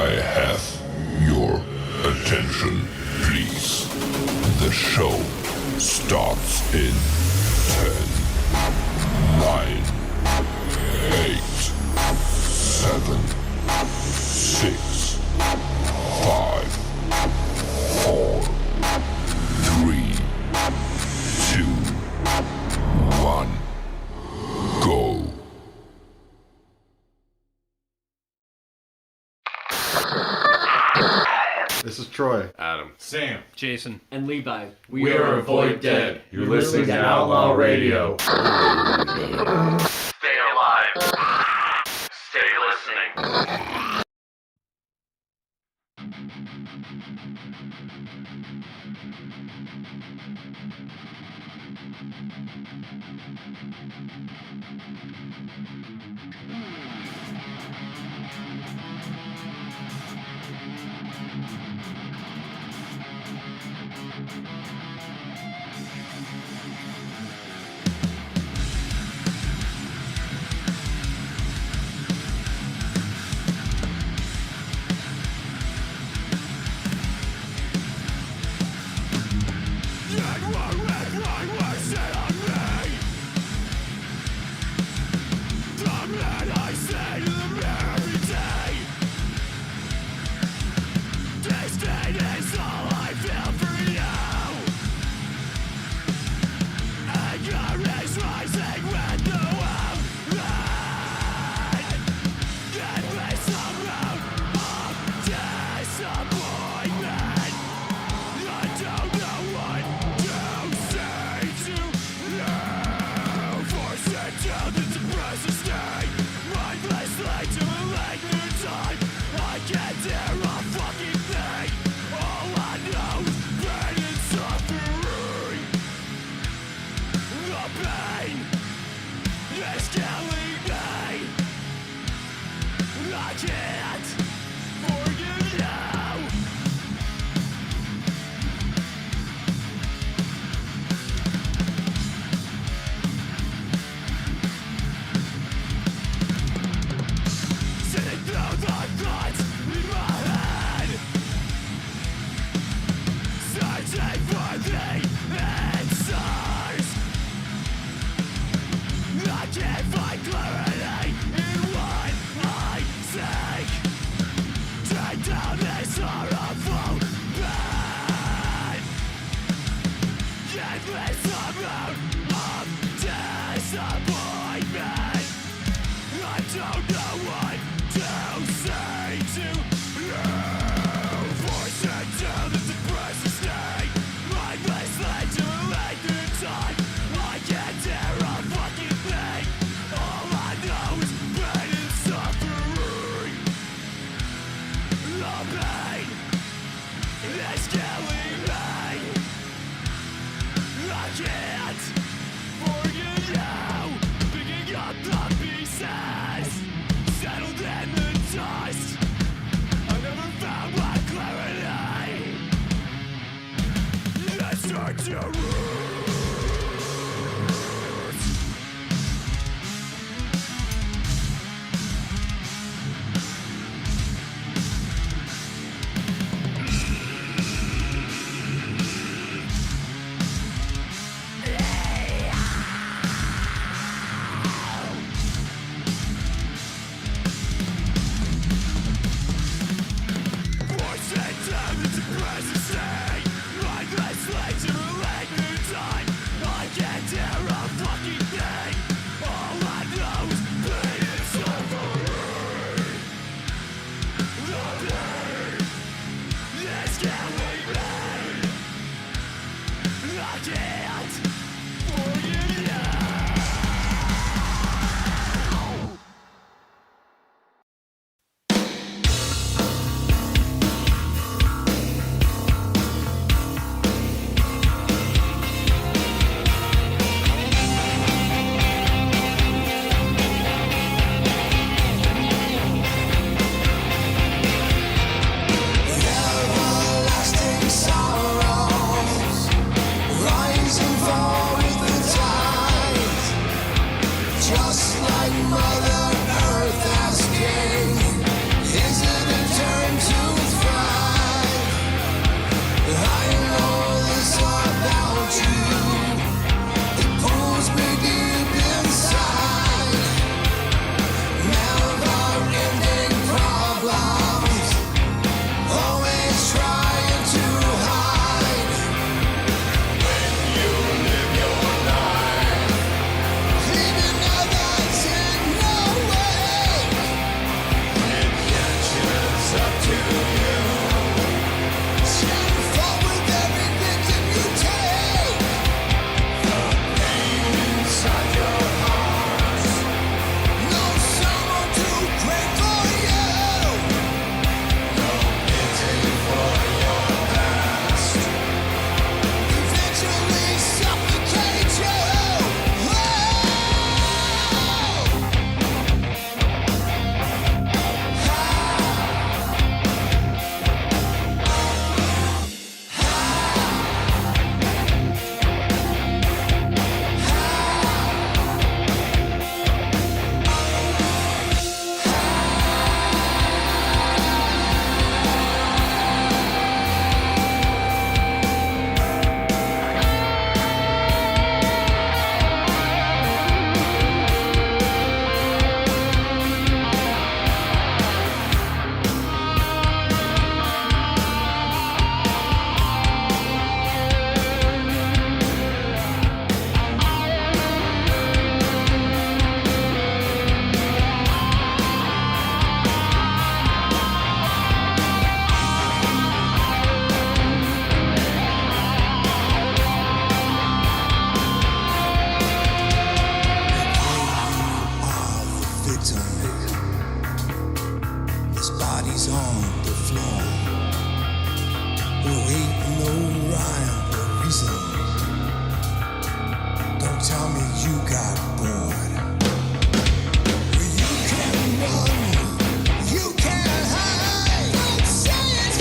I have your attention, please? The show starts in 10, 9, 8, 7, 6, 5, 4, 3, 2, 1, go. This is Troy. Adam. Sam. Jason. And Levi. We are Avoid Dead. You're listening to Outlaw Radio. Stay alive. Stay listening. victim. His body's on the floor. There ain't no rhyme or reason. Don't tell me you got bored. Well, you can run, you can hide. Don't say it's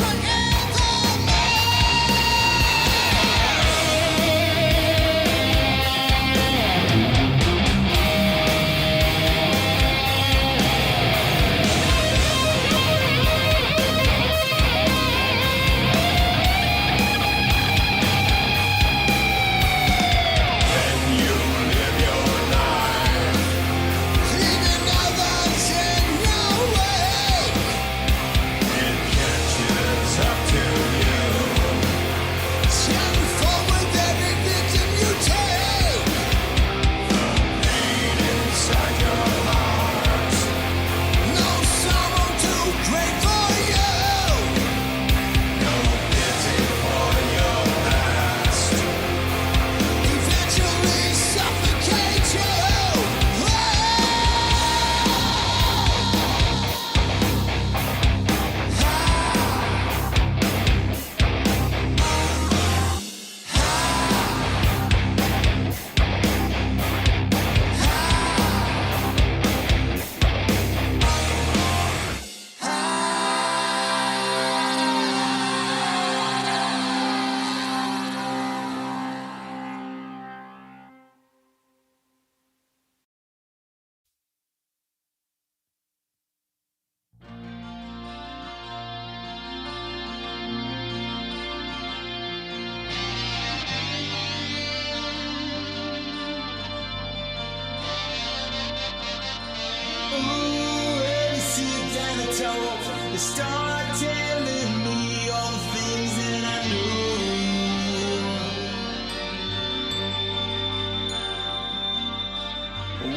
They start telling me all the things that I know.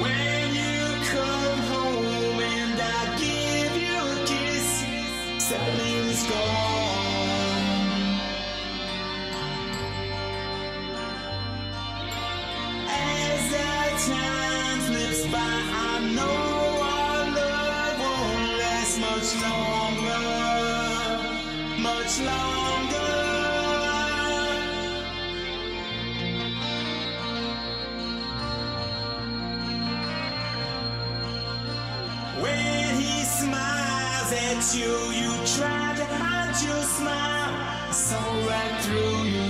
When you come home and I give you a kiss, something's gone. As our time slips by, I know our love won't last much longer, much longer. When he smiles at you, you try to hide your smile. I saw right through you.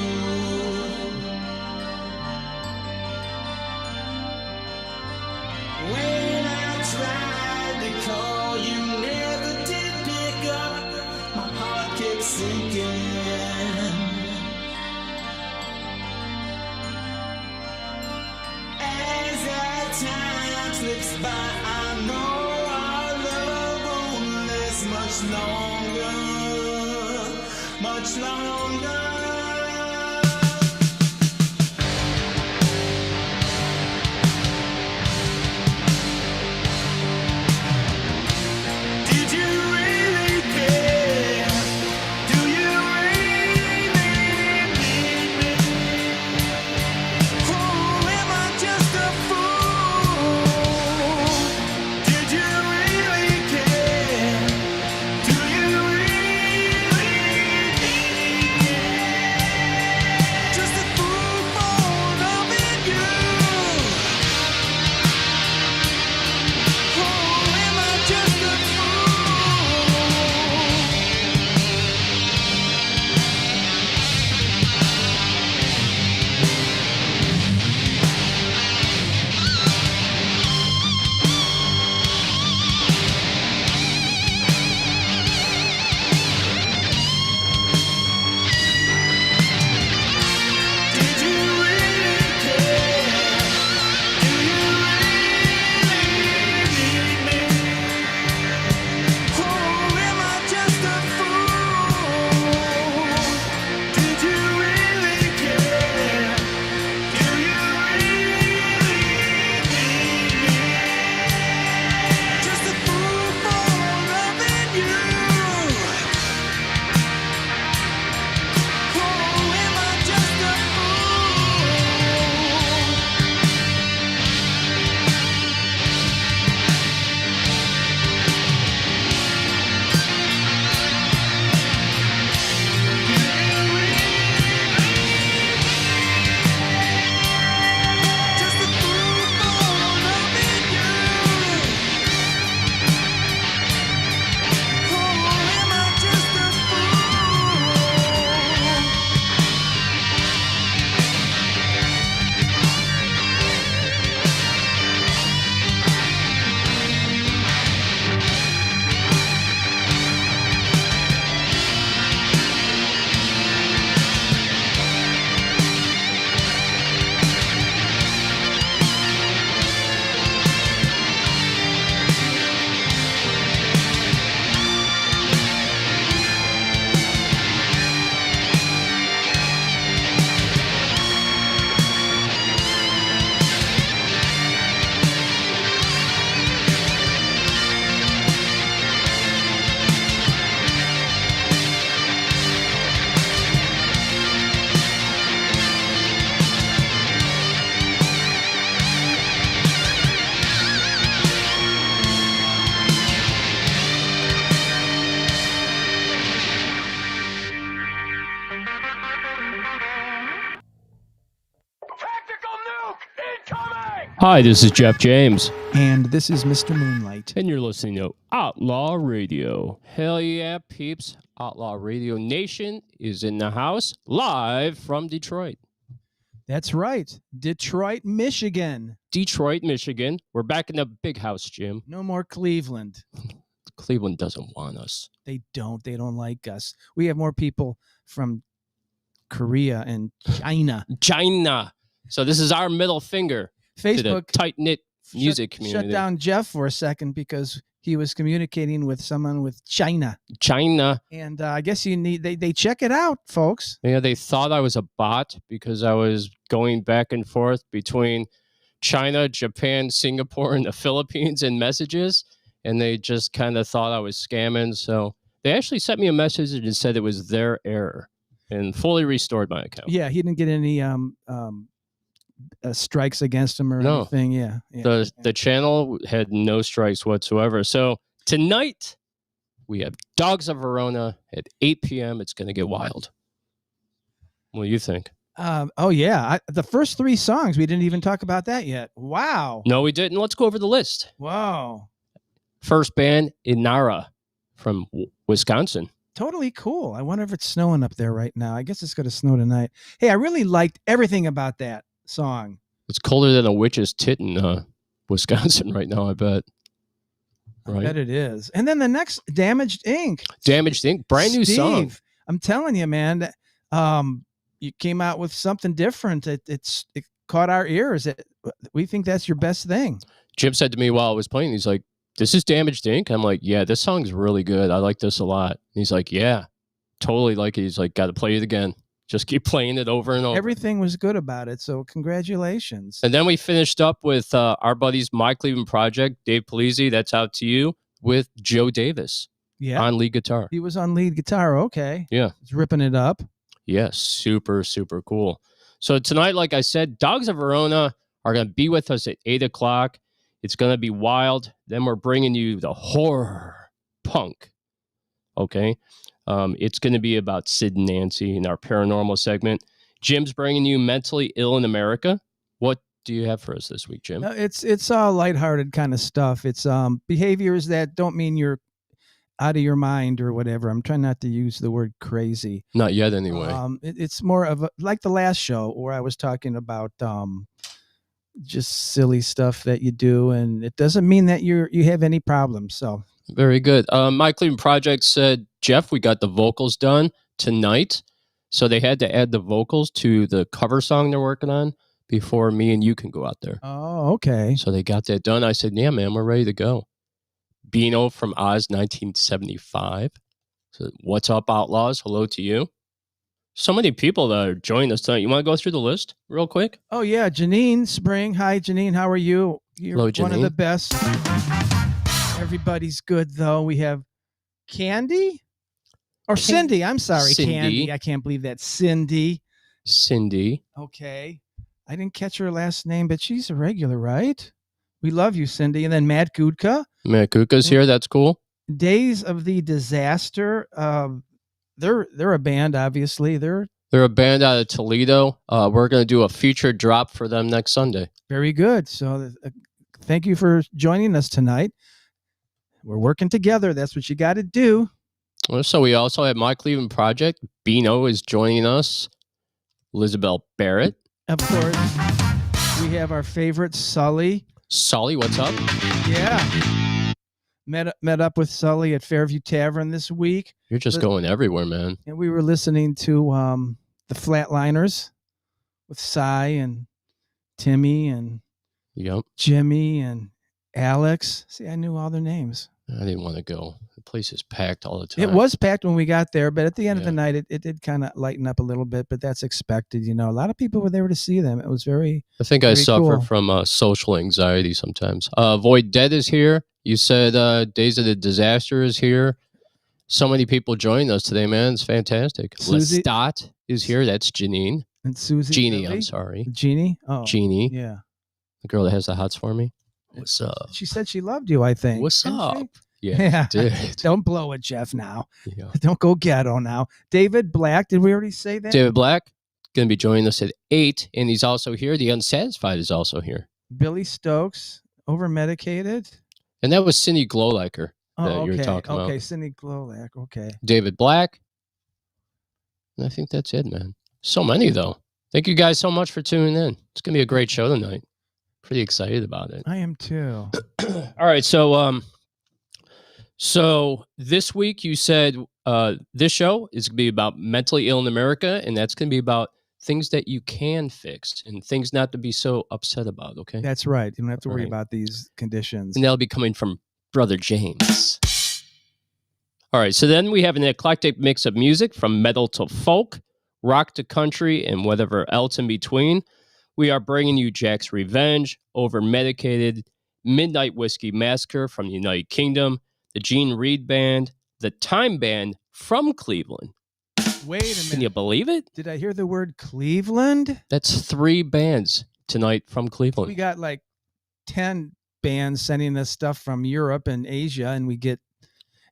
When I tried to call, you never did pick up. My heart kept sinking. As our time slips by, I know our love won't last much longer, much longer. Did you really care? Do you really need me? Oh, am I just a fool? Did you really care? Do you really need me? Hi, this is Jeff James, And this is Mr. Moonlight. and you're listening to Outlaw Radio. Hell yeah, peeps. Outlaw Radio Nation is in the house, live from Detroit. That's right. Detroit, Michigan. Detroit, Michigan. We're back in the big house, Jim. No more Cleveland. Cleveland doesn't want us. They don't. They don't like us. We have more people from Korea and China. China. So this is our middle finger to the Facebook tight-knit music community. shut down Jeff for a second because he was communicating with someone with China. China. And I guess you need they check it out, folks. Yeah, they thought I was a bot because I was going back and forth between China, Japan, Singapore, and the Philippines in messages, and they just kind of thought I was scamming. So they actually sent me a message and said it was their error and fully restored my account. Yeah, he didn't get any strikes against him or No. anything. Yeah. The channel had no strikes whatsoever. So tonight we have Dogs of Verona at 8 p.m. It's going to get wild. What do you think? Oh yeah, the first 3 songs we didn't even talk about that yet. Wow. No, we didn't. Let's go over the list. Wow. First band, Inara from Wisconsin. Totally cool. I wonder if it's snowing up there right now. I guess it's going to snow tonight. Hey, I really liked everything about that song. It's colder than a witch's tit in Wisconsin right now, I bet. I Right? bet it is. And then the next, Damaged Ink. Damaged Ink, brand new song. Steve, I'm telling you, man, you came out with something different. It caught our ears. We think that's your best thing. Jim said to me while I was playing, he's like, "This is Damaged Ink?" I'm like, "Yeah, this song's really good. I like this a lot." And he's like, "Yeah, totally like it." He's like, "Got to play it again. Just keep playing it over and over." Everything was good about it. So congratulations. And then we finished up with our buddies, My Cleveland Project, Dave Polizzi, that's out to you, with Joe Davis Yeah. on lead guitar. He was on lead guitar. Okay. Yeah. He's ripping it up. Yes, super, super cool. So tonight, like I said, Dogs of Verona are going to be with us at 8 o'clock. It's going to be wild. Then we're bringing you the horror punk. Okay. It's going to be about Sid and Nancy in our paranormal segment. Jim's bringing you Mentally Ill in America. What do you have for us this week, Jim? No, it's all lighthearted kind of stuff. It's behaviors that don't mean you're out of your mind or whatever. I'm trying not to use the word crazy. Not yet, anyway. It's more of like the last show where I was talking about just silly stuff that you do, and it doesn't mean that you have any problems. So Very good. My Cleveland Project said, Jeff, we got the vocals done tonight. So they had to add the vocals to the cover song they're working on before me and you can go out there. oh, okay. So they got that done. I said, yeah, man, we're ready to go. Beano from Oz, 1975. So what's up, Outlaws? Hello to you. So many people that are joining us tonight. You want to go through the list real quick? Oh yeah, Janine Spring. Hi, Janine. How are you? You're Hello, one of Janine. the best. Everybody's good though. We have Candy or Cindy. I'm sorry, Cindy. Candy. I can't believe that. Cindy. Cindy. Okay. I didn't catch her last name, but she's a regular, right? We love you, Cindy. And then Matt Gudka. Matt Kuka's here. That's cool. Days of the Disaster. They're a band, obviously. They're They're a band out of Toledo. We're going to do a featured drop for them next Sunday. very good. So thank you for joining us tonight. We're working together. That's what you got to do. So we also have My Cleveland Project. Beano is joining us. Elizabeth Barrett. Of course, we have our favorite Sully. Sully, what's up? Yeah. Met up with Sully at Fairview Tavern this week, You're just going everywhere, man. and we were listening to the Flatliners with Cy and Timmy and Yep. Jimmy and Alex. See, I knew all their names. I didn't want to go. The place is packed all the time. It was packed when we got there, but at the end of Yeah. the night, it did kind of lighten up a little bit, but that's expected. You know, a lot of people were there to see them. It was very, I think I Very suffer cool. from social anxiety sometimes. Void Dead is here. You said Days of the Disaster is here. So many people joined us today, man. It's fantastic. Susie- Lestat is here. That's Janine. and Susie. Jeannie, Lily? I'm sorry. Jeannie? Oh, Jeannie, yeah. the girl that has the hots for me. What's up? She said she loved you, I think. What's Didn't up? she? Yeah, Yeah. did. Don't blow it, Jeff, now. Yeah. Don't go ghetto now. David Black, did we already say that? David Black going to be joining us at 8, and he's also here. The Unsatisfied is also here. Billy Stokes, over medicated. And that was Cindy Glowliker Oh, that you were okay. talking Okay, about. Cindy Glowlack. Okay. David Black. And I think that's it, man. So many, though. Thank you guys so much for tuning in. It's going to be a great show tonight. Pretty excited about it. I am too. All right. So this week you said this show is going to be about mentally ill in America, and that's going to be about things that you can fix and things not to be so upset about, okay? That's right. You don't have to worry Right. about these conditions. And that'll be coming from Brother James. All right, so then we have an eclectic mix of music from metal to folk, rock to country, and whatever else in between. We are bringing you Jack's Revenge, Over Medicated, Midnight Whiskey Massacre from the United Kingdom, the Gene Reed Band, the Time Band from Cleveland. Wait a minute. Can you believe it? Did I hear the word Cleveland? That's 3 bands tonight from Cleveland. We got like 10 bands sending us stuff from Europe and Asia, and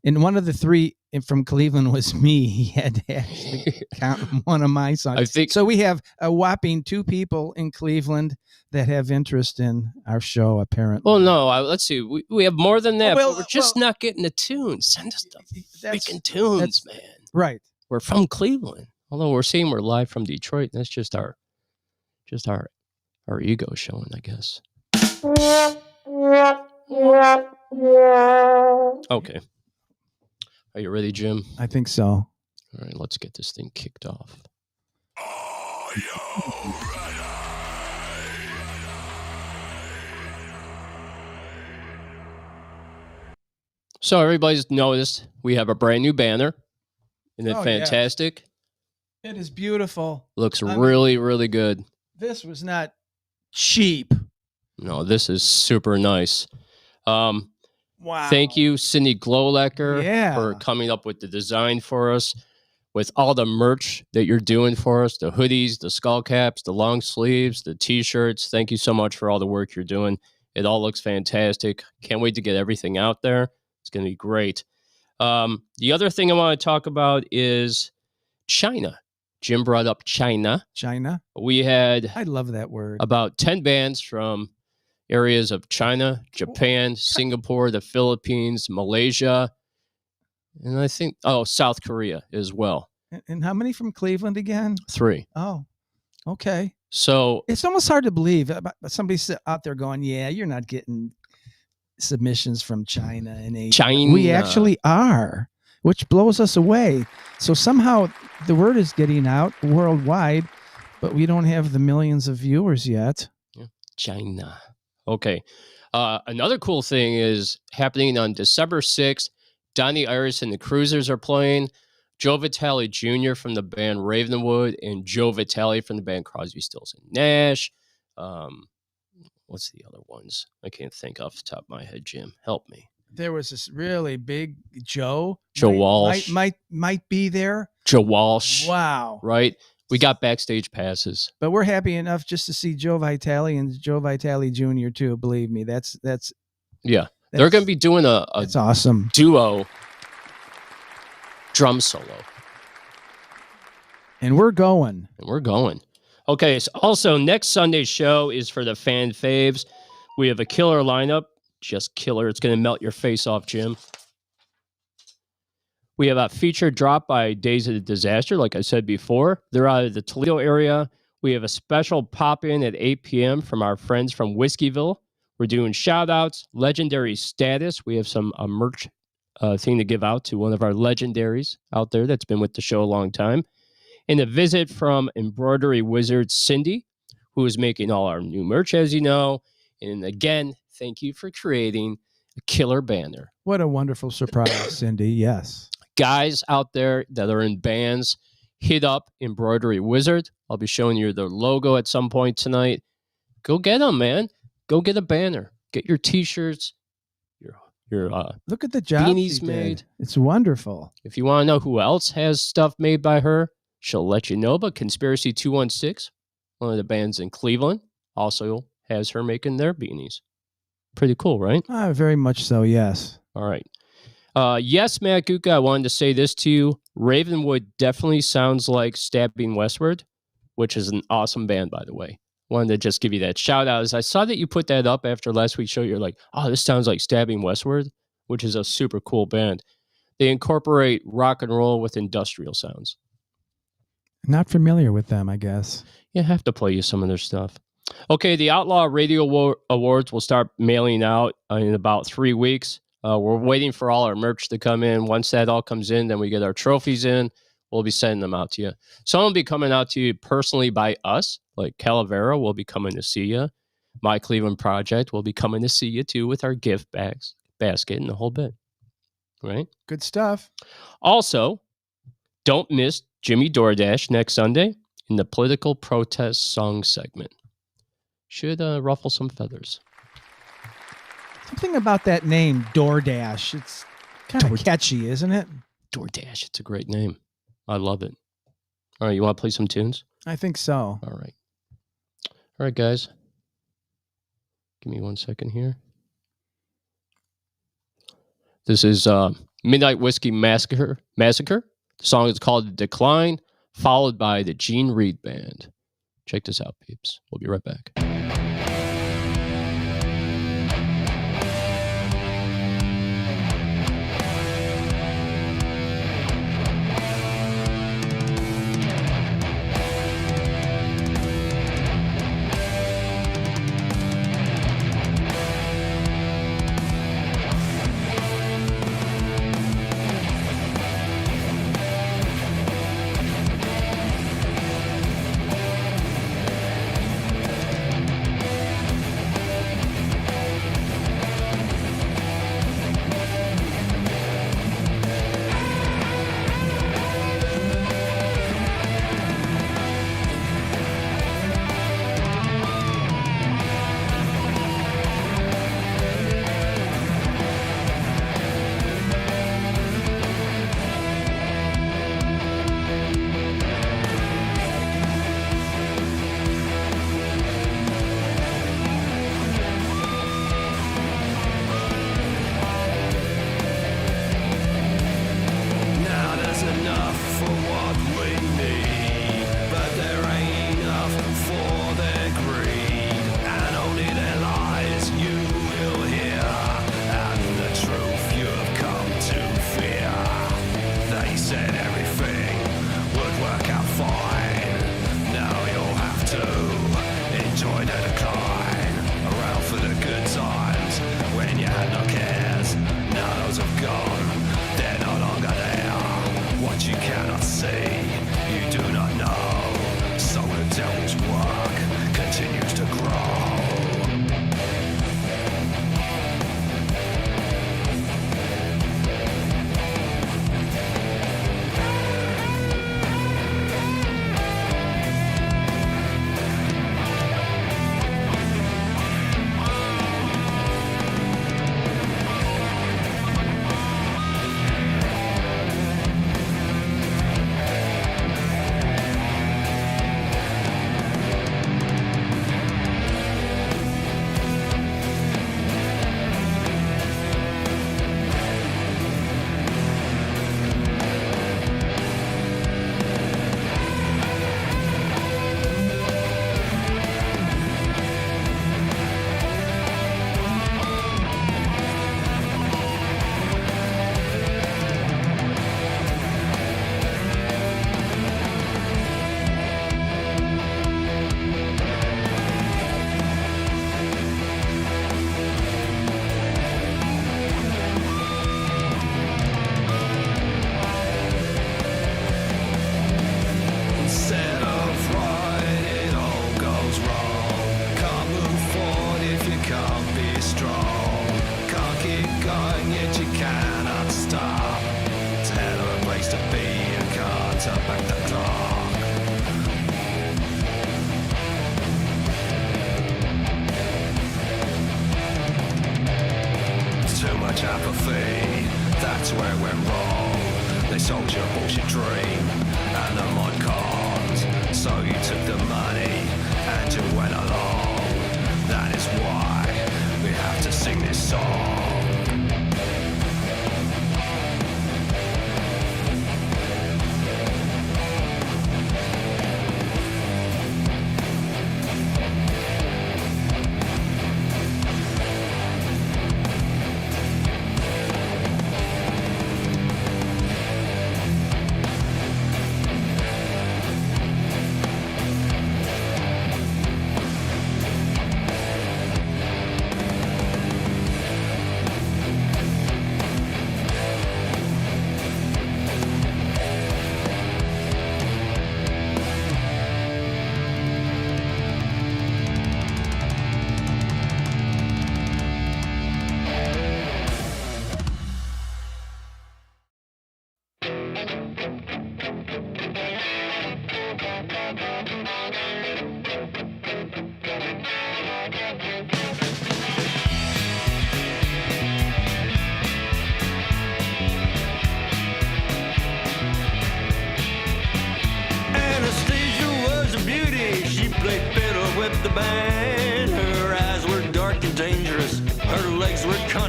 and one of the 3 from Cleveland was me. He had to actually count one of my songs. I think So we have a whopping 2 people in Cleveland that have interest in our show, apparently. Well, no, let's see. We have more than that, Well, but we're just not getting the tunes. Send us the That's- freaking tunes, man. Right. We're from Cleveland. Although we're saying we're live from Detroit, that's just our ego showing, I guess. Okay. Are you ready, Jim? I think so. All right, let's get this thing kicked off. So everybody's noticed we have a brand new banner. Isn't it Oh, fantastic? It is beautiful. Looks I mean- really, really good. This was not cheap. No, this is super nice. Wow. Thank you, Cindy Glowlecker, Yeah. for coming up with the design for us, with all the merch that you're doing for us, the hoodies, the skull caps, the long sleeves, the T-shirts. Thank you so much for all the work you're doing. It all looks fantastic. Can't wait to get everything out there. It's going to be great. The other thing I want to talk about is China. Jim brought up China. China. We had I love that word. about 10 bands from areas of China, Japan, Singapore, the Philippines, Malaysia, and I think, South Korea as well. And how many from Cleveland again? 3. Oh, okay. So, It's almost hard to believe. But somebody out there going, yeah, you're not getting submissions from China and Asia. China. We actually are, which blows us away. So somehow the word is getting out worldwide, but we don't have the millions of viewers yet. China. Okay. Another cool thing is happening on December 6th. Donnie Iris and the Cruisers are playing. Joe Vitale Jr. from the band Ravenwood and Joe Vitale from the band Crosby, Stills and Nash. What's the other ones? I can't think off the top of my head, Jim. Help me. There was this really big Joe. Joe Walsh. Might be there. Joe Walsh. Wow. Right? We got backstage passes. But we're happy enough just to see Joe Vitale and Joe Vitale Jr. too. Believe me, that's Yeah. They're going to be doing a it's awesome. duo drum solo. And we're going. And we're going. Okay, so also next Sunday's show is for the fan faves. We have a killer lineup. Just killer. It's going to melt your face off, Jim. We have a featured drop by Days of the Disaster, like I said before. They're out of the Toledo area. We have a special pop-in at 8 p.m. from our friends from Whiskeyville. We're doing shout-outs, legendary status. We have some merch thing to give out to one of our legendaries out there that's been with the show a long time. And a visit from embroidery wizard Cindy, who is making all our new merch, as you know. And again, thank you for creating a killer banner. What a wonderful surprise, Cindy. Yes. Guys out there that are in bands, hit up Embroidery Wizard. I'll be showing you their logo at some point tonight. Go get them, man. Go get a banner. Get your T-shirts, your Look at the job beanies she did. made. It's wonderful. If you want to know who else has stuff made by her, she'll let you know. But Conspiracy 216, one of the bands in Cleveland, also has her making their beanies. Pretty cool, right? Very much so. Yes. All right. Yes, Matt Guka, I wanted to say this to you. Ravenwood definitely sounds like Stabbing Westward, which is an awesome band, by the way. wanted to just give you that shout out. As I saw that you put that up after last week's show, you're like, oh, this sounds like Stabbing Westward, which is a super cool band. They incorporate rock and roll with industrial sounds. Not familiar with them, I guess. Yeah, I have to play you some of their stuff. Okay, the Outlaw Radio Awards will start mailing out in about 3 weeks. We're waiting for all our merch to come in. Once that all comes in, then we get our trophies in. We'll be sending them out to you. Some will be coming out to you personally by us, like Calavera will be coming to see you. My Cleveland Project will be coming to see you too with our gift basket and the whole bit. Right? Good stuff. Also, don't miss Jimmy DoorDash next Sunday in the political protest song segment. Should ruffle some feathers. Something about that name, DoorDash. It's kind of catchy, isn't it? DoorDash. It's a great name. I love it. All right, you want to play some tunes? I think so. All right, guys. Give me 1 second here. This is Midnight Whiskey Massacre. The song is called The Decline, followed by the Gene Reed Band. Check this out, peeps. We'll be right back.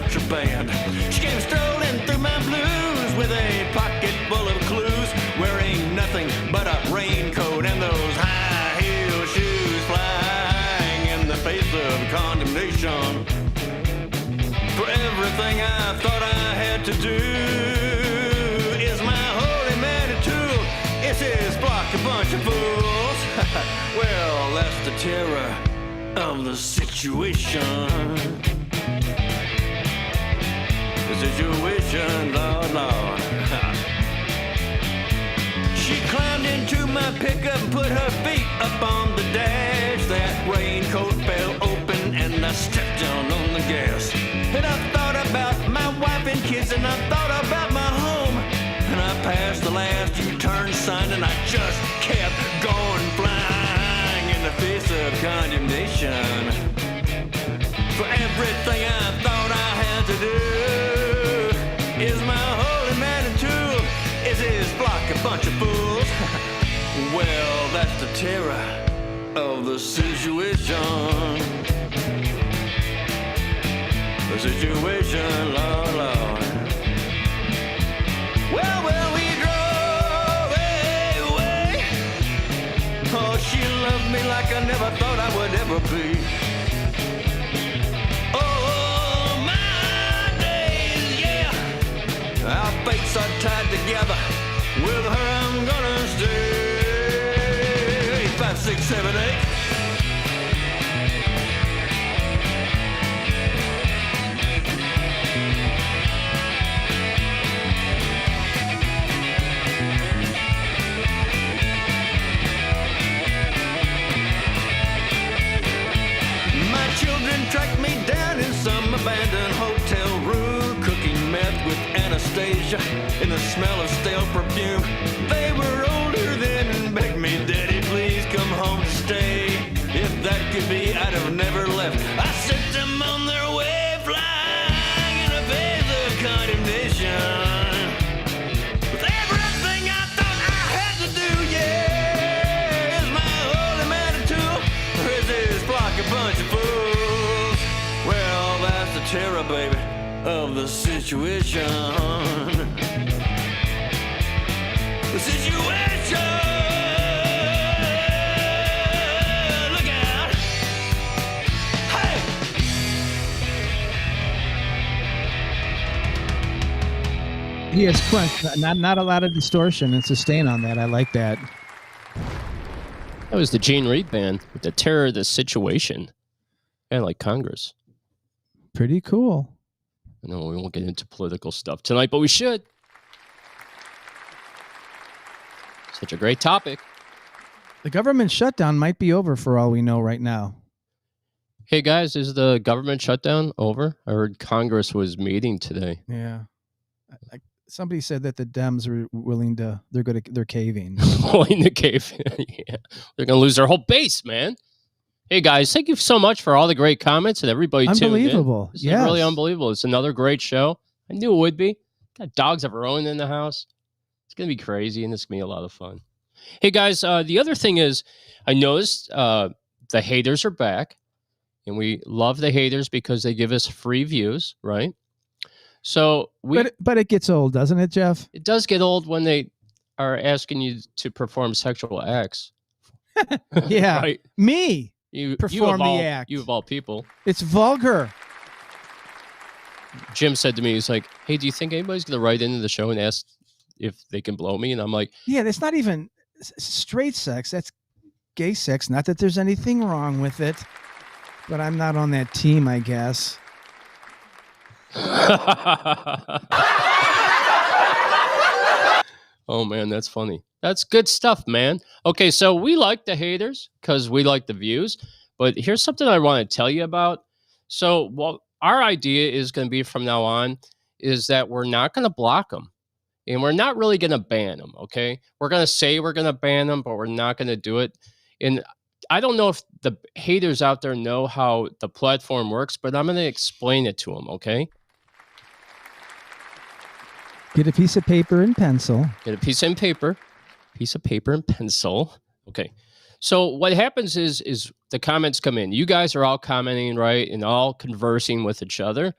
contraband. She came strolling through my blues with a pocket full of clues, wearing nothing but a raincoat and those high heel shoes, flying in the face of condemnation. For everything I thought I had to do is my holy man a tool. It's his flock, a bunch of fools. Well, that's the terror of the situation. The situation, Lord, Lord. She climbed into my pickup and put her feet up on the dash. That raincoat fell open and I stepped down on the gas. And I thought about my wife and kids, and I thought about my home. And I passed the last U-turn sign, and I just kept going flying in the face of condemnation. For everything I thought I had to do is my holy man a tool. Is his flock a bunch of fools? Well, that's the terror of the situation. The situation, Lord, Lord. Well, we drove away. Oh, she loved me like I never thought I would ever be. Oh, my days, yeah. Our fates are tied together. With her, I'm gonna stay. 5, 6, 7, 8. Tracked me down in some abandoned hotel room, cooking meth with Anastasia in the smell of stale perfume. They were older then and begged me, Daddy, please come home to stay. If that could be, I'd have never left. I sent them on their way, flying in the face of condemnation. With everything I thought I had to do, yeah, is my holy man a tool, or is his flock a bunch of fools? Well, that's the terror, baby, of the situation. The situation. Look out. Hey! He has crunch. Not a lot of distortion and sustain on that. I like that. That was the Gene Reed band with the terror of the situation. And like Congress. Pretty cool. I know we won't get into political stuff tonight, but we should. Such a great topic. The government shutdown might be over for all we know right now. Hey guys, is the government shutdown over? I heard Congress was meeting today. Yeah. Somebody said that the Dems are willing to, they're caving. Willing to cave. Yeah. They're going to lose their whole base, man. Hey guys, thank you so much for all the great comments and everybody tuned in. Unbelievable. This is really unbelievable. It's another great show. I knew it would be. Got dogs of our own in the house. It's going to be crazy and it's going to be a lot of fun. Hey guys, the other thing is I noticed the haters are back and we love the haters because they give us free views, right? So but it gets old, doesn't it, Jeff? It does get old when they are asking you to perform sexual acts. Yeah. Right? Me. You perform of all, the act. You of all people. It's vulgar. Jim said to me, he's like, hey, do you think anybody's going to write into the show and ask if they can blow me? And I'm like, yeah, that's not even straight sex. That's gay sex. Not that there's anything wrong with it, but I'm not on that team, I guess. Oh, man, that's funny. That's good stuff, man. Okay, so we like the haters because we like the views. But here's something I want to tell you about. So what our idea is going to be from now on is that we're not going to block them. And we're not really going to ban them, okay? We're going to say we're going to ban them, but we're not going to do it. And I don't know if the haters out there know how the platform works, but I'm going to explain it to them, okay? Get a piece of paper and pencil. Get a piece of paper and pencil. Okay. So what happens is the comments come in. You guys are all commenting, right? And all conversing with each other.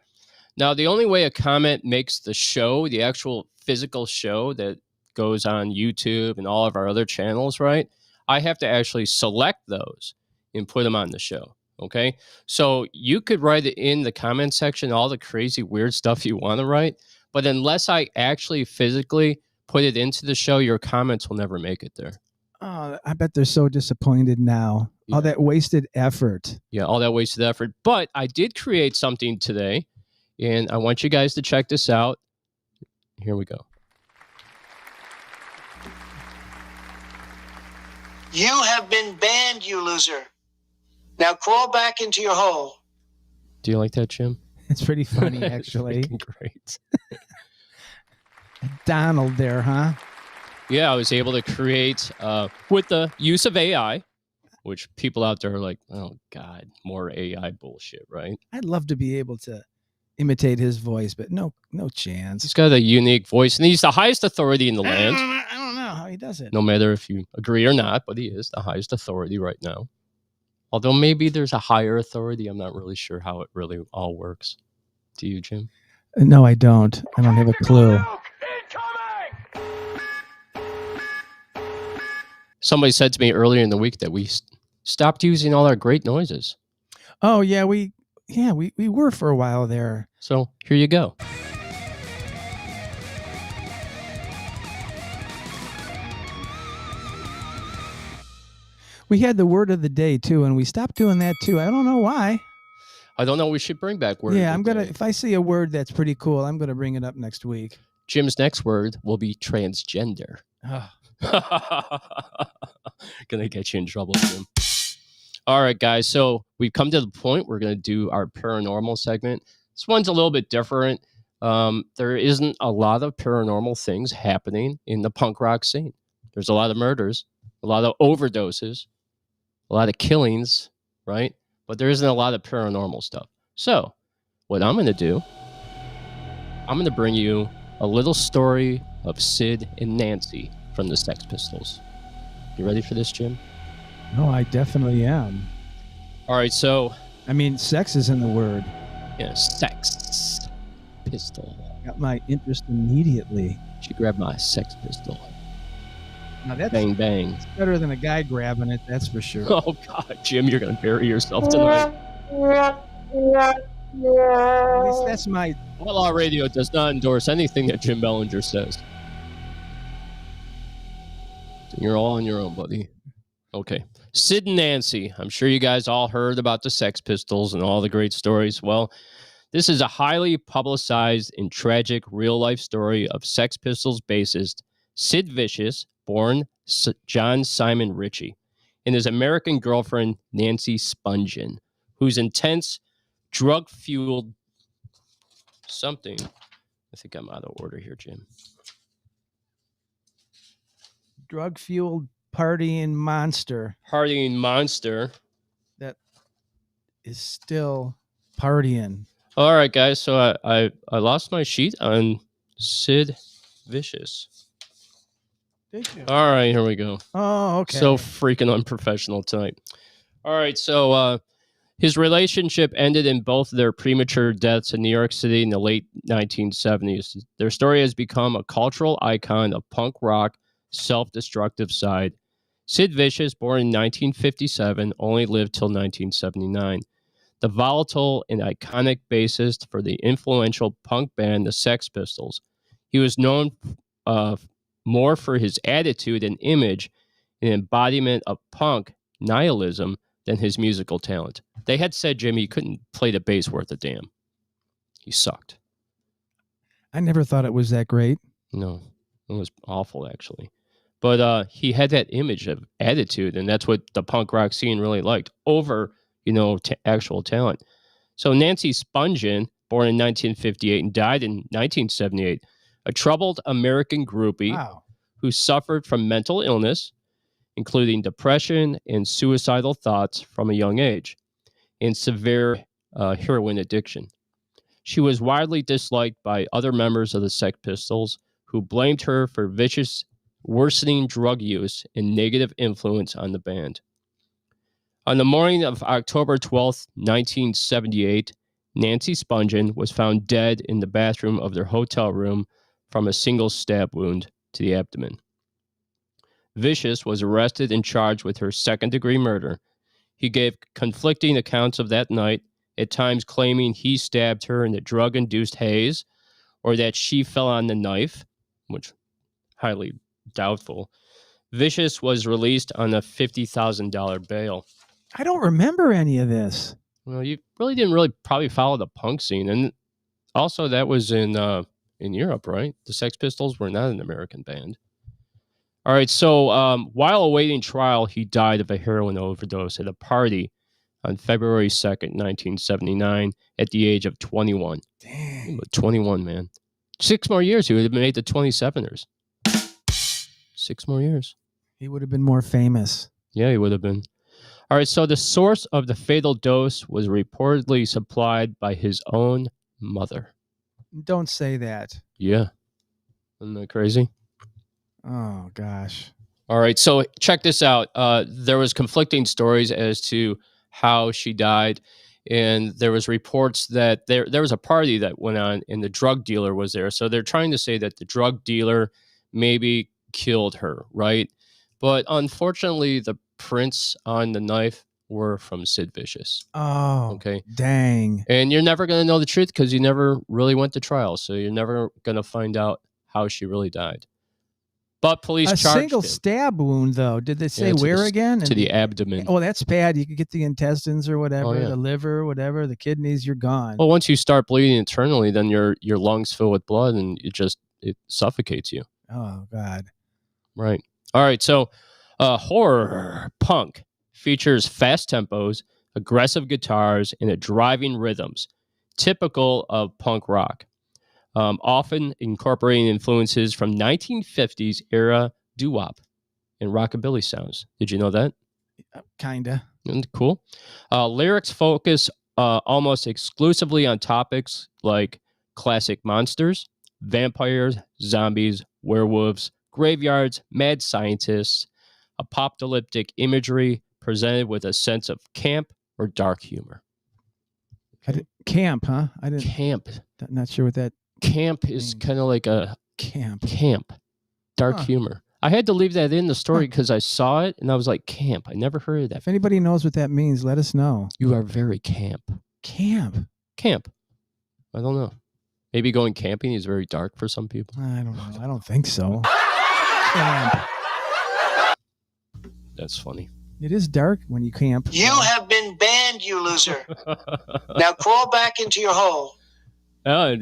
Now, the only way a comment makes the show, the actual physical show that goes on YouTube and all of our other channels, right? I have to actually select those and put them on the show. Okay. So you could write it in the comment section, all the crazy, weird stuff you want to write. But unless I actually physically put it into the show, your comments will never make it there. Oh, I bet they're so disappointed now. Yeah. All that wasted effort. Yeah, all that wasted effort. But I did create something today, and I want you guys to check this out. Here we go. You have been banned, you loser. Now crawl back into your hole. Do you like that, Jim? It's pretty funny, actually. Freaking great. Donald there, huh? Yeah, I was able to create with the use of AI, which people out there are like, oh, God, more AI bullshit, right? I'd love to be able to imitate his voice, but no chance. He's got a unique voice, and he's the highest authority in the land. I don't know how he does it. No matter if you agree or not, but he is the highest authority right now. Although maybe there's a higher authority. I'm not really sure how it really all works. Do you, Jim? No, I don't. I don't have a clue. Somebody said to me earlier in the week that we stopped using all our great noises. Oh, yeah, we were for a while there. So here you go. We had the word of the day too, and we stopped doing that too. I don't know why. I don't know. We should bring back word. Yeah, of the day. if I see a word that's pretty cool, I'm gonna bring it up next week. Jim's next word will be transgender. Oh. Gonna get you in trouble, Jim. All right, guys. So we've come to the point we're gonna do our paranormal segment. This one's a little bit different. There isn't a lot of paranormal things happening in the punk rock scene. There's a lot of murders, a lot of overdoses, a lot of killings, right? But there isn't a lot of paranormal stuff. So what I'm gonna do, I'm gonna bring you a little story of Sid and Nancy from the Sex Pistols. You ready for this, Jim? No, I definitely am. All right, so I mean, sex is in the word. yeah, Sex Pistol. Got my interest immediately. She grabbed my Sex Pistol. Now that's Bang, bang. better than a guy grabbing it, that's for sure. Oh, God, Jim, you're going to bury yourself tonight. At least that's my. Outlaw Radio does not endorse anything that Jim Bellinger says. You're all on your own, buddy. Okay. Sid and Nancy. I'm sure you guys all heard about the Sex Pistols and all the great stories. Well, this is a highly publicized and tragic real-life story of Sex Pistols bassist Sid Vicious, born John Simon Ritchie, and his American girlfriend, Nancy Spungen, whose intense, drug-fueled something. I think I'm out of order here, Jim. Drug-fueled partying monster Partying monster. that is still partying. All right, guys. So I lost my sheet on Sid Vicious. Did you? All right, here we go. Oh, okay. So freaking unprofessional tonight. All right, so his relationship ended in both their premature deaths in New York City in the late 1970s. Their story has become a cultural icon of punk rock self-destructive side. Sid Vicious, born in 1957, only lived till 1979. The volatile and iconic bassist for the influential punk band the Sex Pistols. He was known more for his attitude and image, an embodiment of punk nihilism, than his musical talent. They had said Jimmy couldn't play the bass worth a damn. He sucked. I never thought it was that great. No, it was awful, actually. But he had that image of attitude, and that's what the punk rock scene really liked over, actual talent. So Nancy Spungen, born in 1958 and died in 1978, a troubled American groupie Wow. who suffered from mental illness, including depression and suicidal thoughts from a young age, and severe heroin addiction. She was widely disliked by other members of the Sex Pistols, who blamed her for vicious, worsening drug use and negative influence on the band. On the morning of October 12th, 1978, Nancy Spungen, was found dead in the bathroom of their hotel room from a single stab wound to the abdomen. Vicious was arrested and charged with her second-degree murder. He gave conflicting accounts of that night, at times claiming he stabbed her in the drug-induced haze or that she fell on the knife, which highly doubtful. Vicious was released on a $50,000 bail. I don't remember any of this. Well, you really didn't probably follow the punk scene, and also that was in Europe, right? The Sex Pistols were not an American band. All right, so while awaiting trial, he died of a heroin overdose at a party on February 2nd, 1979, at the age of 21. Dang. 21, man. 6 more years, he would have made the 27ers. 6 more years. He would have been more famous. Yeah, he would have been. All right, so the source of the fatal dose was reportedly supplied by his own mother. Don't say that. Yeah. Isn't that crazy? Oh, gosh. All right, so check this out. There was conflicting stories as to how she died, and there was reports that there was a party that went on, and the drug dealer was there. So they're trying to say that the drug dealer maybe killed her, right? But unfortunately, the prints on the knife were from Sid Vicious. Oh, okay. Dang. And you're never going to know the truth because you never really went to trial, so you're never going to find out how she really died. But police A charged single him. stab wound, though. Did they say Yeah, to where the- again? To the abdomen. Oh, that's bad. You could get the intestines or whatever, yeah. the liver, whatever, the kidneys. You're gone. Well, once you start bleeding internally, then your lungs fill with blood and it suffocates you. Oh, God. Right. All right. So, horror punk features fast tempos, aggressive guitars, and driving rhythms, typical of punk rock. Often incorporating influences from 1950s era doo-wop and rockabilly sounds. Did you know that? Kinda. Cool. Lyrics focus almost exclusively on topics like classic monsters, vampires, zombies, werewolves, graveyards, mad scientists, apocalyptic imagery presented with a sense of camp or dark humor. Camp, huh? I didn't. Camp. Not sure what that. Camp is kind of like a Camp. Dark Huh. humor. I had to leave that in the story because I saw it and I was like, camp. I never heard of that. If anybody knows what that means, let us know. You are very camp. Camp. Camp. I don't know. Maybe going camping is very dark for some people. I don't know. I don't think so. Camp. That's funny. It is dark when you camp. You have been banned, you loser. Now crawl back into your hole. Oh,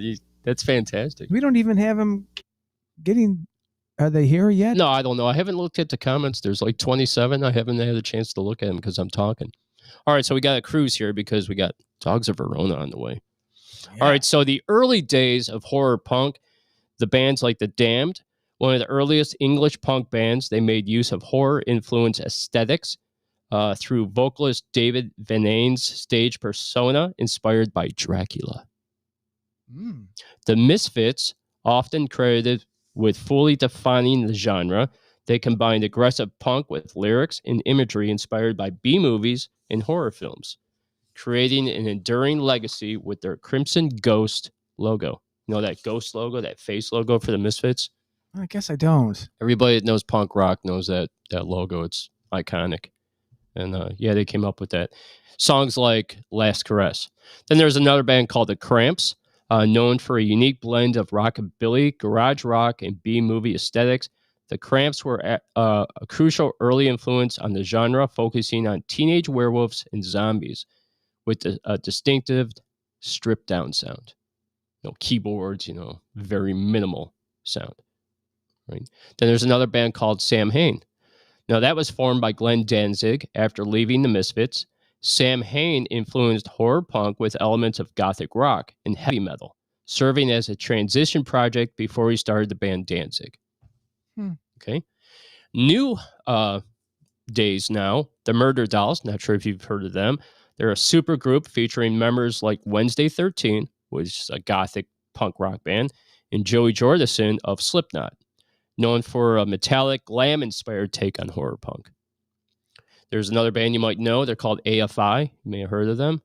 that's fantastic. We don't even have them getting. Are they here yet? No, I don't know. I haven't looked at the comments. There's like 27. I haven't had a chance to look at them because I'm talking. All right, so we got a cruise here because we got Dogs of Verona on the way. Yeah. All right, so the early days of horror punk, the bands like The Damned, one of the earliest English punk bands, they made use of horror-influenced aesthetics through vocalist David Vanane's stage persona inspired by Dracula. Mm. The Misfits, often credited with fully defining the genre, they combined aggressive punk with lyrics and imagery inspired by B-movies and horror films, creating an enduring legacy with their Crimson Ghost logo. You know that ghost logo, that face logo for the Misfits? I guess I don't. Everybody that knows punk rock knows that logo. It's iconic. And yeah, they came up with that. Songs like Last Caress. Then there's another band called The Cramps, known for a unique blend of rockabilly, garage rock, and B-movie aesthetics. The Cramps were a crucial early influence on the genre, focusing on teenage werewolves and zombies with a distinctive stripped-down sound. You know, keyboards, very minimal sound. Right. Then there's another band called Sam Hain. Now, that was formed by Glenn Danzig after leaving the Misfits. Sam Hain influenced horror punk with elements of gothic rock and heavy metal, serving as a transition project before he started the band Danzig. Okay. New days now, the Murder Dolls, not sure if you've heard of them. They're a super group featuring members like Wednesday 13, which is a gothic punk rock band, and Joey Jordison of Slipknot, known for a metallic, glam-inspired take on horror punk. There's another band you might know. They're called AFI. You may have heard of them.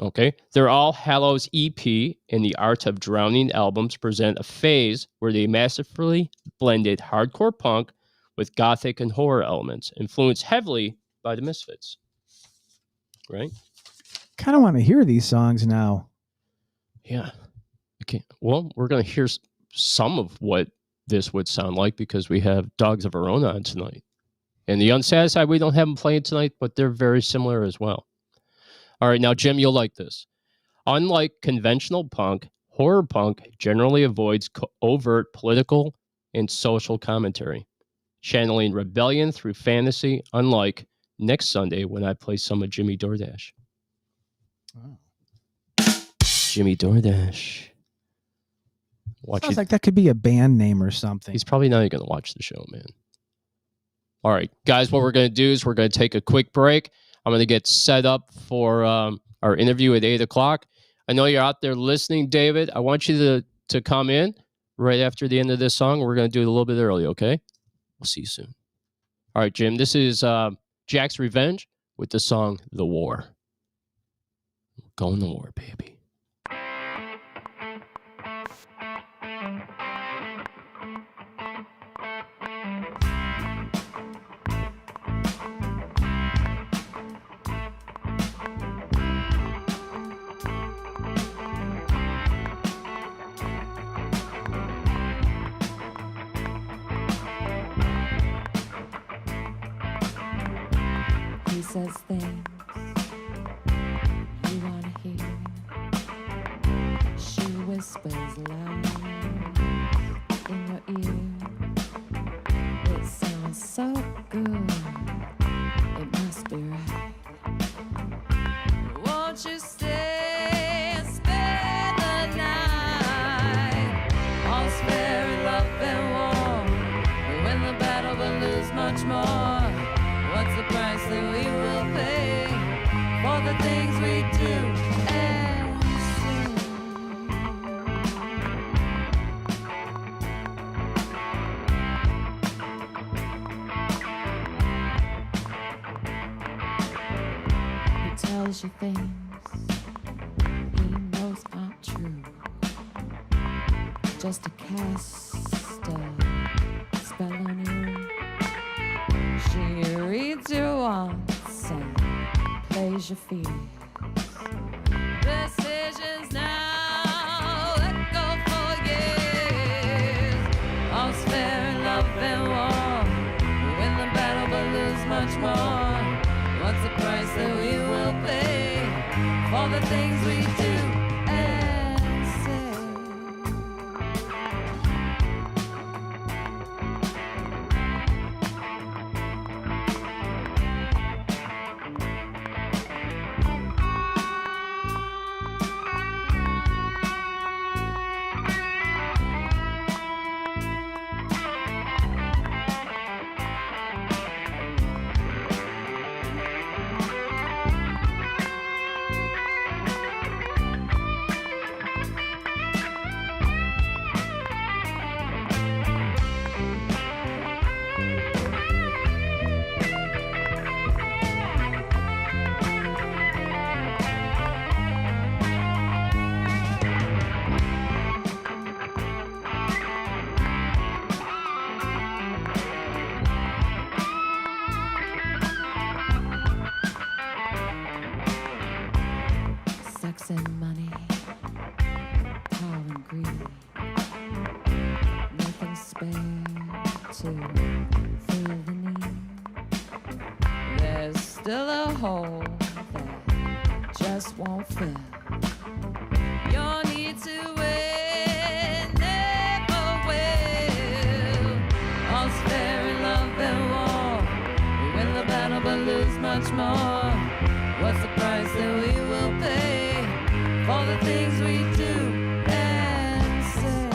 Okay. Their All Hallows EP and the Art of Drowning albums present a phase where they masterfully blended hardcore punk with gothic and horror elements, influenced heavily by the Misfits. Right? Kind of want to hear these songs now. Yeah. Okay. Well, we're going to hear some of what this would sound like because we have Dogs of Verona on tonight. And the Unsatisfied, we don't have them playing tonight, but they're very similar as well. All right. Now, Jim, you'll like this. Unlike conventional punk, horror punk generally avoids overt political and social commentary, channeling rebellion through fantasy, unlike next Sunday when I play some of Jimmy DoorDash. Oh. Jimmy DoorDash. Sounds like that could be a band name or something. He's probably not even going to watch the show, man. All right, guys, what we're going to do is we're going to take a quick break. I'm going to get set up for our interview at 8 o'clock. I know you're out there listening, David. I want you to come in right after the end of this song. We're going to do it a little bit early, okay? We'll see you soon. All right, Jim, this is Jack's Revenge with the song The War. We're going to war, baby. He says things you wanna hear. She whispers lies in your ear. It sounds so good, it must be right. Won't you stay and spend the night? All's fair in love and war, but when the battle will lose much more. What's the price that we will pay for the things we do and say? He tells you things he knows aren't true, just to cast a spell on you. She reads your wants and plays your fears. Decisions now echo for years. All's fair in love and war, but when the battle will lose much more. What's the price that we will pay for the things we do and say? Sex and money, power and greed, nothing spare to fill the need. There's still a hole that just won't fill. Your need to win never will. All's fair in love and war, we win the battle but lose much more. What's the price that we will pay for the things we do and say?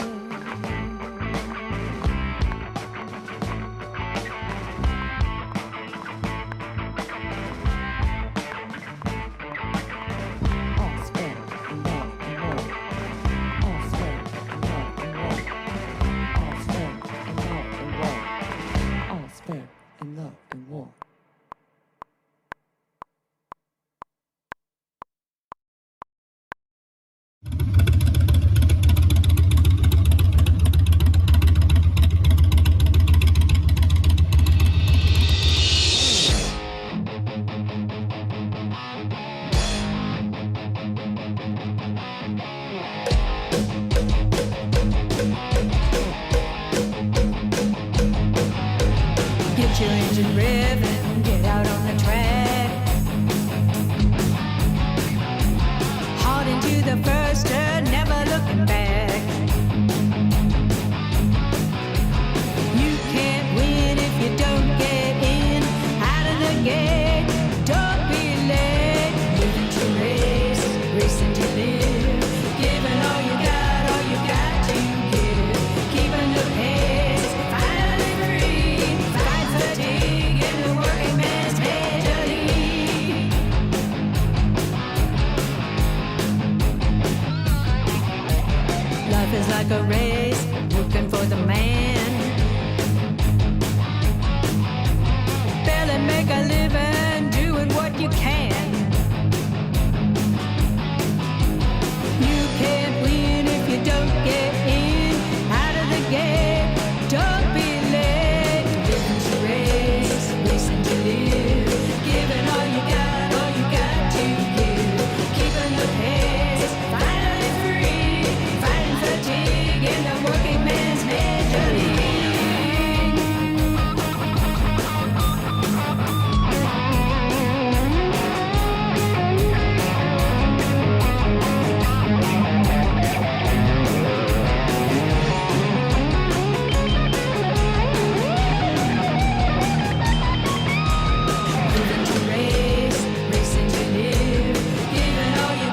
All's fair in love and war. All's fair in love and war. All's fair in love and war. All's fair in love and war. engine revving, get out on the track. Hard into the first turn, never looking back. You can't win if you don't get in. Out of the gate, don't be late. Living to race, racing to live. Giving all you got to give. Keeping the pace, finally free. Fight fatigue in the working man's major league. Life is like a race, working for the man. Barely make a living doing what you can. You can't win if you don't get in. Out of the gate, don't be late. Living to race, racing to live. Giving all you got to give. Keeping the pace, finally free. Fighting fatigue in the working man's major league. Living to race, racing to live. Giving all you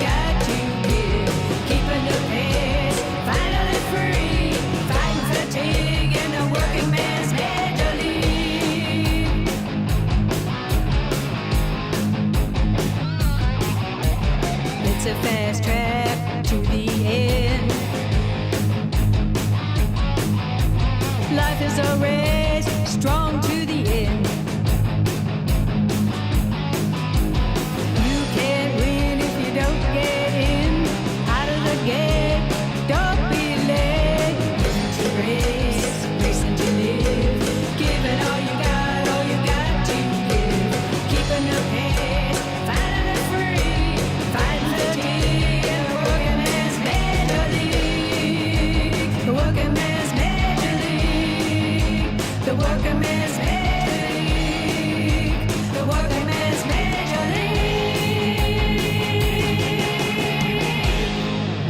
got to give. Keeping the pace, finally free. Fighting fatigue in the working man's major league. It's a fast track to the end. Life is a race, strong to the end. You can't win if you don't get in. Out of the gate, don't be late. Living to race, racing to live. Giving all you got to give. Keeping the pace, finally free. Fighting fatigue in the working man's major league. The working man's major league. The working man's major league. The working man's major league.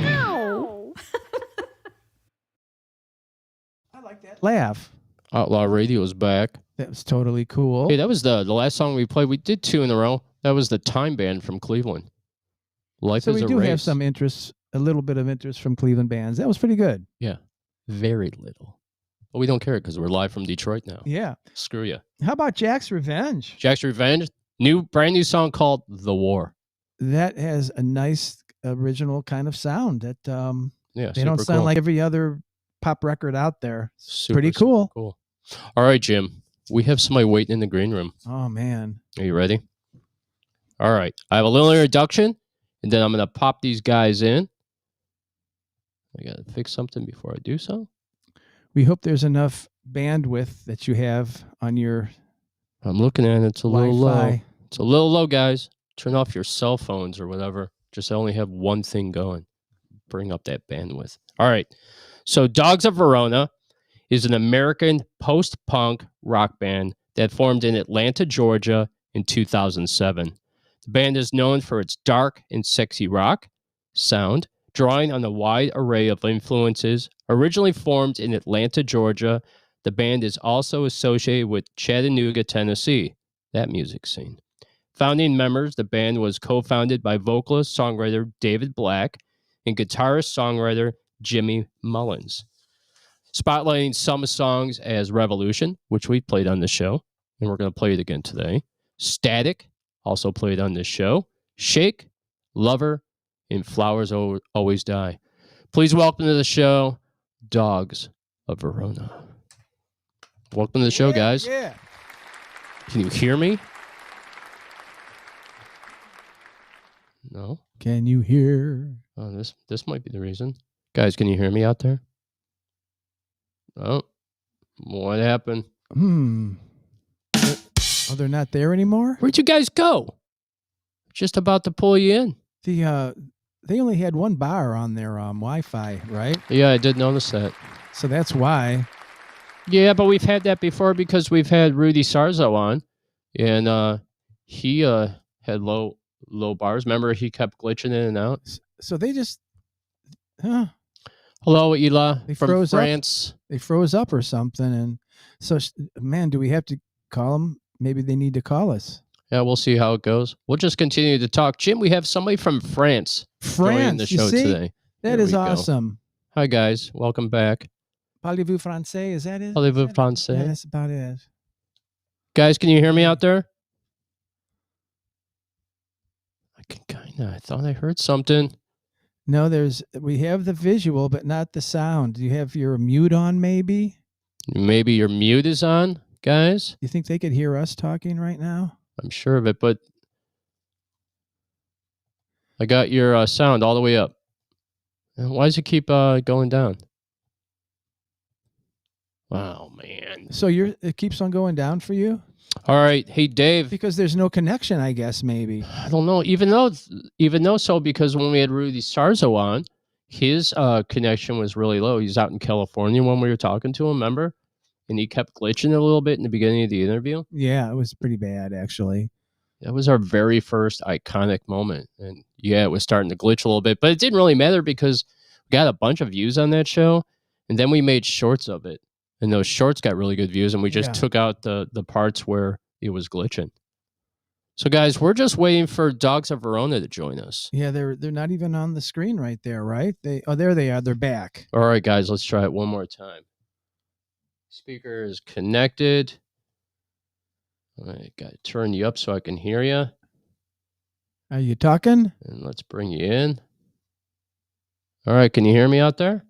Ow! I like that laugh. Outlaw Radio's back. That was totally cool. Hey, that was the last song we played. We did 2 in a row. That was the Time Band from Cleveland. Life So is we a do race. have some interest, a little bit of interest from Cleveland bands. That was pretty good. Yeah, very little. But we don't care because we're live from Detroit now. Yeah. Screw you. How about Jack's Revenge? Jack's Revenge, brand new song called The War. That has a nice original kind of sound that Yeah, they don't super sound cool. like every other pop record out there. Super, pretty super cool. cool. All right, Jim. We have somebody waiting in the green room. Oh man. Are you ready? All right. I have a little introduction, and then I'm going to pop these guys in. I got to fix something before I do so. We hope there's enough bandwidth that you have on your I'm looking at it. It's a little low. Wi-Fi. It's a little low, guys. Turn off your cell phones or whatever. Just only have one thing going. Bring up that bandwidth. All right. So Dogs of Verona is an American post-punk rock band that formed in Atlanta, Georgia in 2007. The band is known for its dark and sexy rock sound, drawing on a wide array of influences. Originally formed in Atlanta, Georgia, the band is also associated with Chattanooga, Tennessee, that music scene. Founding members, the band was co-founded by vocalist-songwriter David Black and guitarist-songwriter Jimmy Mullins. Spotlighting some songs as Revolution, which we played on the show, and we're going to play it again today. Static, also played on this show. Shake, Lover, and Flowers Always Die. Please welcome to the show, Dogs of Verona. Welcome to the show, guys. Yeah. Can you hear me? No? Can you hear? Oh, this might be the reason. Guys, can you hear me out there? Oh, what happened? Oh, they're not there anymore? Where'd you guys go? Just about to pull you in. They only had one bar on their Wi-Fi, right? Yeah, I did notice that. So that's why. Yeah, but we've had that before because we've had Rudy Sarzo on, and he had low bars. Remember, he kept glitching in and out. So they just, huh? Hello, Ela They from froze up. France. They froze up or something, and so man, do we have to call them? Maybe they need to call us. Yeah, we'll see how it goes. We'll just continue to talk. Jim, we have somebody from France joining the France, you show see? today. That Here is we go. awesome. Hi, guys. Welcome back. Parlez-vous français? Is that it? Parlez-vous Yeah, français? that's about it. Guys, can you hear me out there? I can kind of. I thought I heard something. No, we have the visual, but not the sound. Do you have your mute on, maybe? Maybe your mute is on, guys. You think they could hear us talking right now? I'm sure of it, but I got your sound all the way up. And why does it keep going down? Wow, man. So it keeps on going down for you? All right. Hey, Dave. Because there's no connection, I guess, maybe. I don't know. Even though so, because when we had Rudy Sarzo on, his connection was really low. He's out in California when we were talking to him, remember? And he kept glitching a little bit in the beginning of the interview. Yeah, it was pretty bad, actually. That was our very first iconic moment. And yeah, it was starting to glitch a little bit, but it didn't really matter because we got a bunch of views on that show. And then we made shorts of it. And those shorts got really good views. And we just took out the parts where it was glitching. So, guys, we're just waiting for Dogs of Verona to join us. Yeah, they're not even on the screen right there, right? There they are. They're back. All right, guys, let's try it one more time. Speaker is connected. I got to turn you up so I can hear you. Are you talking? And let's bring you in. All right, can you hear me out there?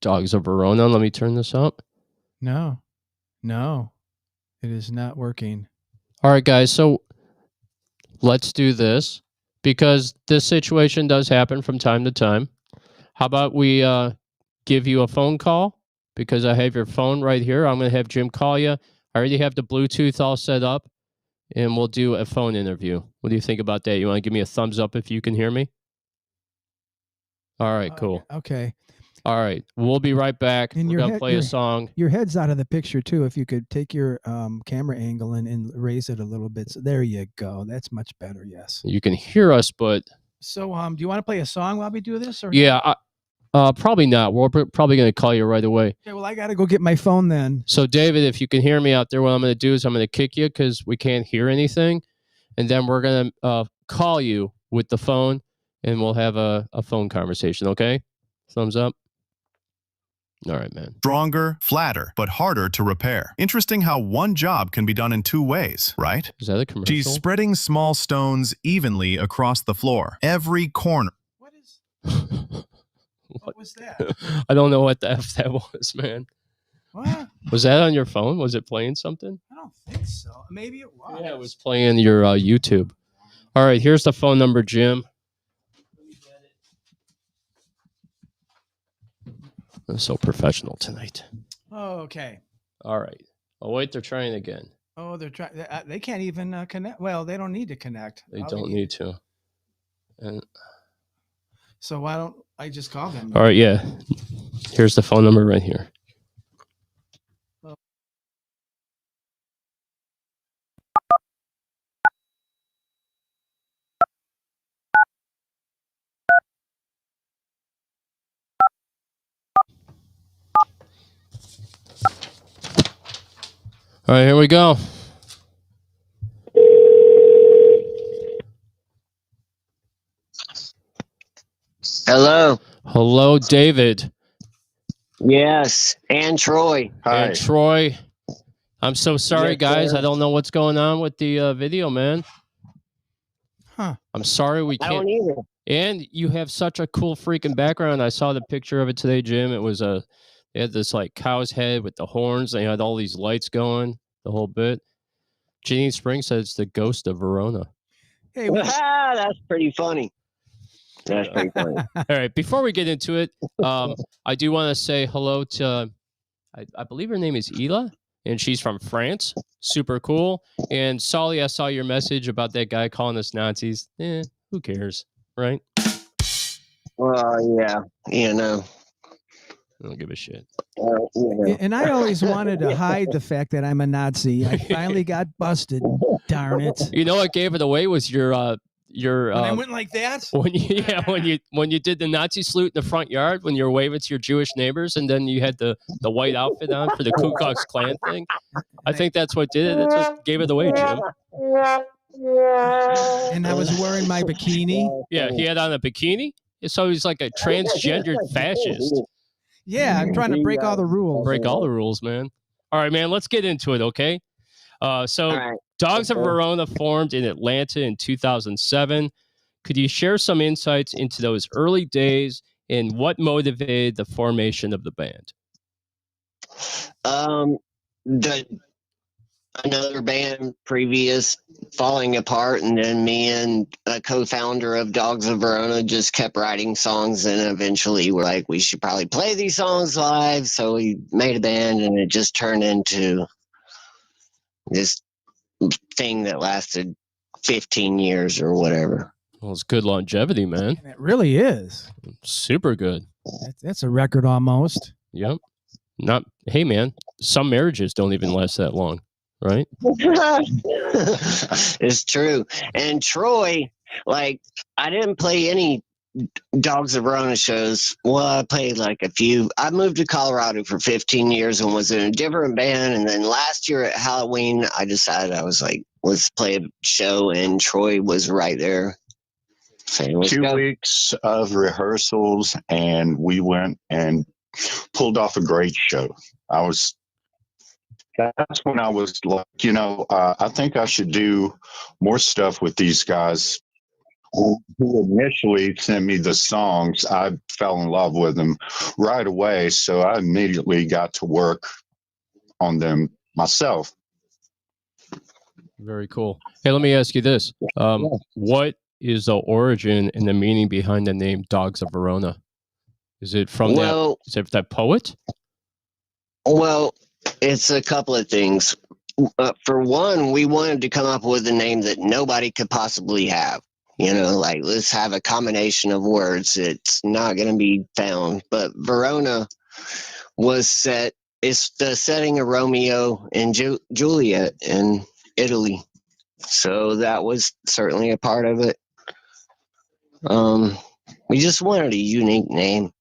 Dogs of Verona, let me turn this up. No, it is not working. All right, guys, so let's do this because this situation does happen from time to time. How about we give you a phone call because I have your phone right here. I'm going to have Jim call you. I already have the Bluetooth all set up, and we'll do a phone interview. What do you think about that? You want to give me a thumbs up if you can hear me? All right, cool. Okay. All right, we'll be right back. And we're going to play a song. Your head's out of the picture, too. If you could take your camera angle and raise it a little bit. So there you go. That's much better, yes. You can hear us, but... So do you want to play a song while we do this? Or? Yeah, probably not. We're probably going to call you right away. Okay, well, I got to go get my phone then. So, David, if you can hear me out there, what I'm going to do is I'm going to kick you because we can't hear anything. And then we're going to call you with the phone, and we'll have a phone conversation, okay? Thumbs up. All right, man. Stronger, flatter, but harder to repair. Interesting how one job can be done in two ways, right? Is that a commercial? She's spreading small stones evenly across the floor, every corner. What was that? I don't know what the F that was, man. What? Was that on your phone? Was it playing something? I don't think so. Maybe it was. Yeah, it was playing your YouTube. All right, here's the phone number, Jim. I'm so professional tonight. Okay. All right. Oh, wait, they're trying again. Oh, they're trying. They can't even connect. Well, they don't need to connect. They don't need to. And so why don't I just call them? All right, yeah. Here's the phone number right here. All right, here we go. Hello. Hello, David. Yes, and Troy. Hi. And Troy. I'm so sorry, Yes, guys. sir. I don't know what's going on with the video, man. Huh. I'm sorry we I can't. don't either. And you have such a cool freaking background. I saw the picture of it today, Jim. It was they had this like cow's head with the horns. They had all these lights going, the whole bit. Janine Spring said it's the ghost of Verona. Hey, That's pretty funny. That's pretty funny. All right, before we get into it, I do want to say hello to, I believe her name is Ela, and she's from France. Super cool. And Solly, I saw your message about that guy calling us Nazis. Who cares, right? Well, yeah, you know. I don't give a shit. And I always wanted to hide the fact that I'm a Nazi. I finally got busted. Darn it! You know what gave it away was your When I went like that. when you did the Nazi salute in the front yard when you were waving to your Jewish neighbors, and then you had the white outfit on for the Ku Klux Klan thing. I think that's what did it. It just gave it away, Jim. And I was wearing my bikini. Yeah, he had on a bikini, so he's like a transgendered fascist. Yeah, I'm trying to break all the rules. Break all the rules, man. All right, man. Let's get into it, okay? So, Dogs of Verona formed in Atlanta in 2007. Could you share some insights into those early days and what motivated the formation of the band? Another band previous falling apart, and then me and a co-founder of Dogs of Verona just kept writing songs, and eventually we're like, we should probably play these songs live, so we made a band, and it just turned into this thing that lasted 15 years or whatever. Well, it's good longevity, man. And it really is. Super good. That's a record almost. Yep. Hey, man, some marriages don't even last that long. Right? It's true. And Troy, like, I didn't play any Dogs of Verona shows. Well, I played like a few. I moved to Colorado for 15 years and was in a different band. And then last year at Halloween, I decided, I was like, let's play a show. And Troy was right there. Saying, 2 weeks of rehearsals, and we went and pulled off a great show. That's when I was like, I think I should do more stuff with these guys. Who initially sent me the songs, I fell in love with them right away. So I immediately got to work on them myself. Very cool. Hey, let me ask you this. What is the origin and the meaning behind the name Dogs of Verona? Is it from that poet? Well, it's a couple of things. For one, we wanted to come up with a name that nobody could possibly have. Like, let's have a combination of words. It's not going to be found. But Verona was set. It's the setting of Romeo and Juliet in Italy. So that was certainly a part of it. We just wanted a unique name,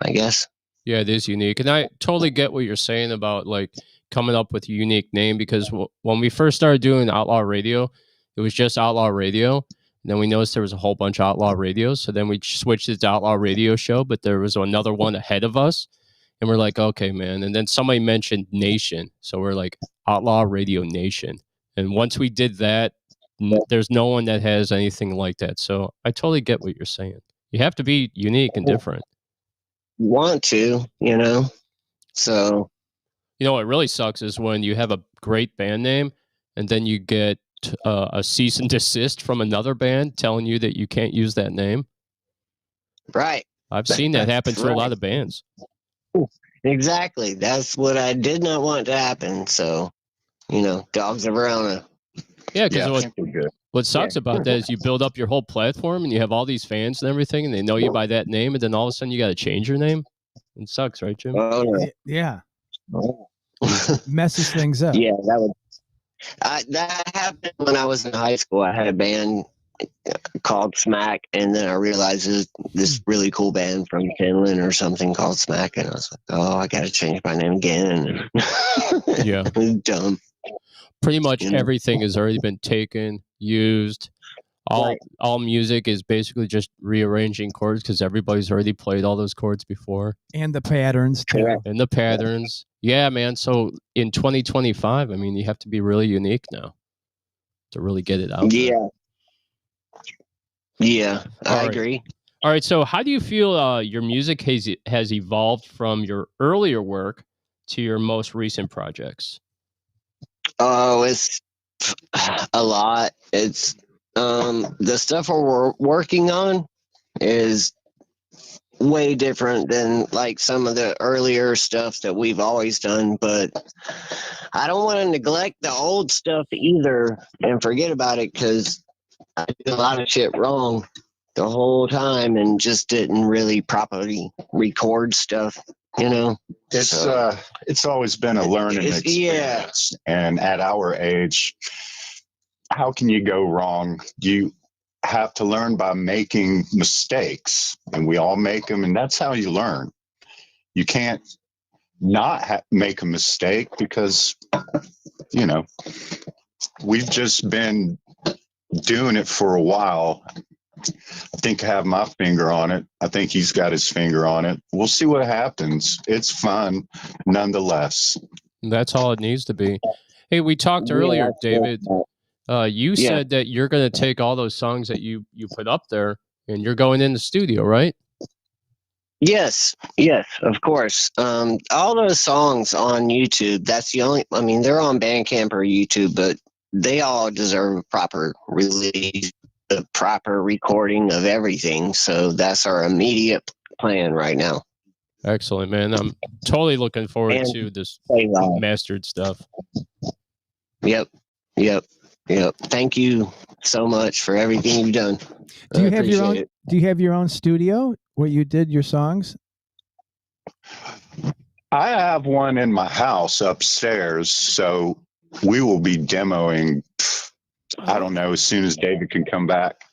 I guess. Yeah, it is unique. And I totally get what you're saying about like coming up with a unique name, because when we first started doing Outlaw Radio, it was just Outlaw Radio. And then we noticed there was a whole bunch of Outlaw Radios. So then we switched it to Outlaw Radio Show, but there was another one ahead of us. And we're like, okay, man. And then somebody mentioned Nation. So we're like, Outlaw Radio Nation. And once we did that, there's no one that has anything like that. So I totally get what you're saying. You have to be unique and different. Want to, so what really sucks is when you have a great band name and then you get a cease and desist from another band telling you that you can't use that name. Right. I've seen that happen to a lot of bands. Exactly. That's what I did not want to happen. So, Dogs of Verona. Yeah, because what sucks about that is you build up your whole platform and you have all these fans and everything, and they know you by that name, and then all of a sudden you got to change your name. It sucks, right, Jim? Yeah. Messes things up. Yeah, that happened when I was in high school. I had a band called Smack, and then I realized this really cool band from Finland or something called Smack, and I was like, oh, I got to change my name again. Yeah. It was dumb. Pretty much everything has already been taken, used. All music is basically just rearranging chords because everybody's already played all those chords before. And the patterns, too. And the patterns. Yeah, man. So in 2025, I mean, you have to be really unique now to really get it out. Yeah, I agree. All right. So how do you feel your music has evolved from your earlier work to your most recent projects? Oh, it's a lot. It's the stuff we're working on is way different than like some of the earlier stuff that we've always done, but I don't want to neglect the old stuff either and forget about it, because I did a lot of shit wrong the whole time and just didn't really properly record stuff It's always been a learning experience. And at our age, how can you go wrong? You have to learn by making mistakes, and we all make them, and that's how you learn. You can't not make a mistake because, we've just been doing it for a while. I think I have my finger on it. I think he's got his finger on it. We'll see what happens. It's fun nonetheless. That's all it needs to be. Hey, we talked earlier, David. You said that you're going to take all those songs that you put up there and you're going in the studio, right? Yes, of course. All those songs on YouTube, that's the only, they're on Bandcamp or YouTube, but they all deserve a proper release, the proper recording of everything. So that's our immediate plan right now. Excellent, man. I'm totally looking forward to this mastered stuff. Yep. Thank you so much for everything you've done. Do you have your own studio where you did your songs? I have one in my house upstairs, so we will be demoing, I don't know, as soon as David can come back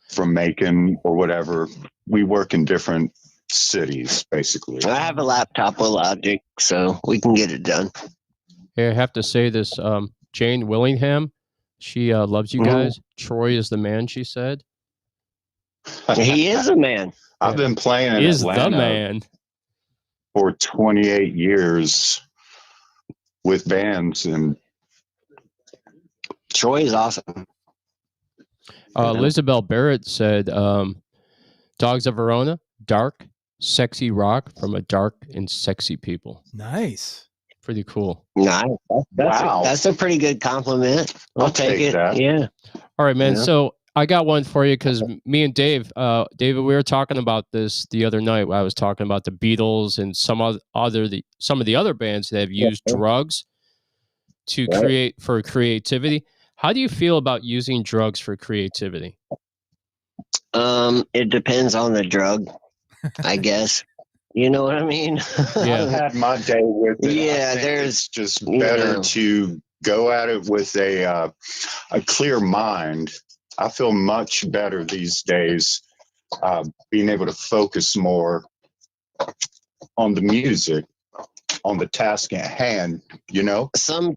from Macon or whatever. We work in different cities, basically. I have a laptop with Logic, so we can get it done. Hey, I have to say this, Jane Willingham, she loves you guys. Troy is the man, she said. He is a man. I've been playing in Atlanta the man for 28 years with bands, and Troy is awesome. Elizabeth Barrett said, Dogs of Verona, dark, sexy rock from a dark and sexy people. Nice. Pretty cool. Nice. That's a pretty good compliment. I'll take it. that. Yeah. All right, man. Yeah. So I got one for you because me and David, we were talking about this the other night. I was talking about the Beatles and some of the other bands that have used drugs to create for creativity. How do you feel about using drugs for creativity? It depends on the drug, I guess. You know what I mean? Yeah. I've had my day with it. Yeah, it's just better to go at it with a clear mind. I feel much better these days, being able to focus more on the music, on the task at hand. Some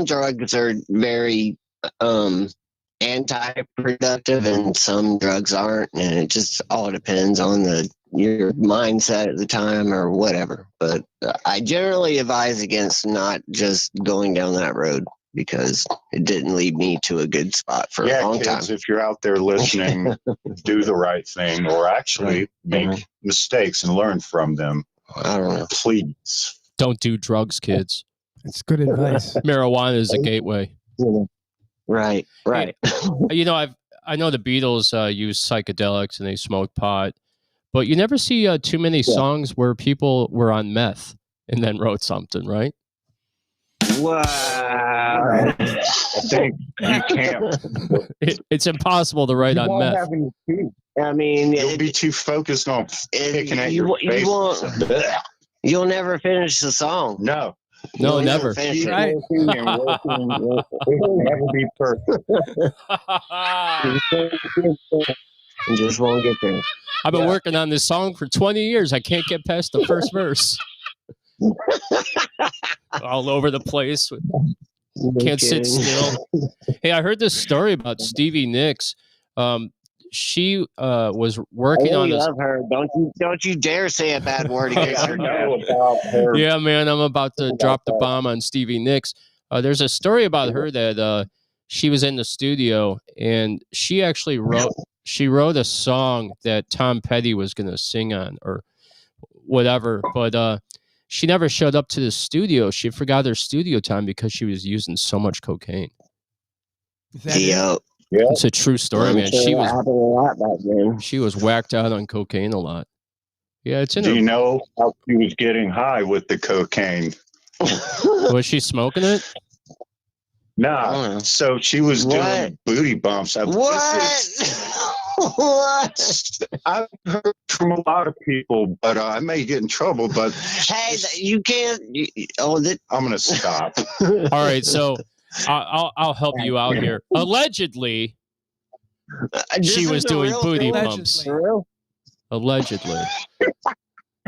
drugs are very anti-productive, and some drugs aren't, and it just all depends on your mindset at the time or whatever. But I generally advise against not just going down that road because it didn't lead me to a good spot for a long kids, time. if you're out there listening, do the right thing, or actually make mistakes and learn from them. I don't know. Please. Don't do drugs, kids. It's good advice. Marijuana is a gateway. Right. I know the Beatles use psychedelics and they smoke pot, but you never see too many songs where people were on meth and then wrote something, right? Wow. I think you can't. It's impossible to write on meth. I mean, you'll be too focused on picking at your face. You'll never finish the song. No, never. Finish it. Right. It will never be perfect. You just won't get there. I've been working on this song for 20 years. I can't get past the first verse. All over the place. Can't sit still. Hey, I heard this story about Stevie Nicks. She was working on this. I love her. Don't you dare say a bad word against her. Yeah, man, I'm about to drop the bomb on Stevie Nicks. There's a story about her that she was in the studio and she actually wrote a song that Tom Petty was going to sing on or whatever, but she never showed up to the studio. She forgot her studio time because she was using so much cocaine. Yeah. It's a true story, man. Sure that happened a lot back then. She was whacked out on cocaine a lot. Yeah, it's in Do you know how she was getting high with the cocaine? Was she smoking it? Nah. So she was doing booty bumps. What? What? I've heard from a lot of people, but I may get in trouble. But Hey, you can't. I'm going to stop. All right, so I'll help you out here. Allegedly, she was doing booty pumps. Allegedly.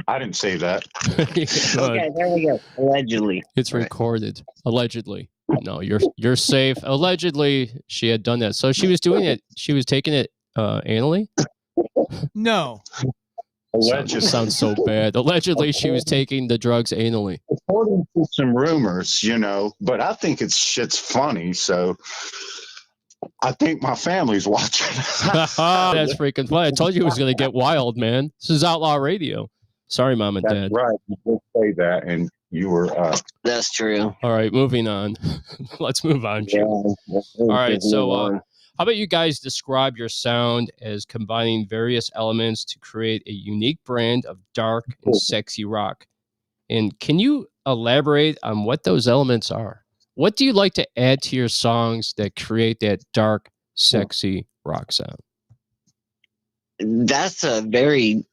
I didn't say that. Okay, there we go. Allegedly. It's recorded. Allegedly. No, you're safe. Allegedly, she had done that. So she was doing it. She was taking it anally? No. Sounds so bad. Allegedly, she was taking the drugs anally. According to some rumors, but I think shit's funny, so I think my family's watching. That's freaking funny. I told you it was going to get wild, man. This is Outlaw Radio. Sorry, Mom and Dad. That's right. You did say that, and you were... That's true. All right, moving on. Let's move on, Jim. All right, so how about you guys describe your sound as combining various elements to create a unique brand of dark and sexy rock? And can you elaborate on what those elements are? What do you like to add to your songs that create that dark, sexy rock sound? That's a very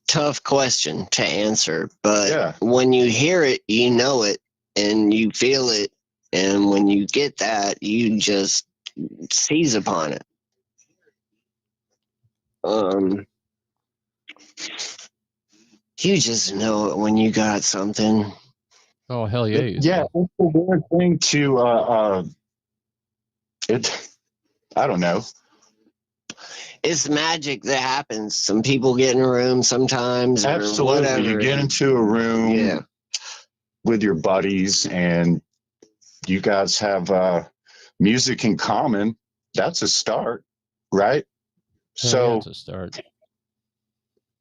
tough question to answer, but when you hear it, you know it and you feel it. And when you get that, you just seize upon it. You just know it when you got something. Oh, hell yeah. Yeah, it's a weird thing to, I don't know. It's magic that happens. Some people get in a room sometimes. Absolutely. Or whatever. You get into a room with your buddies and you guys have music in common. That's a start, right? So that's a start.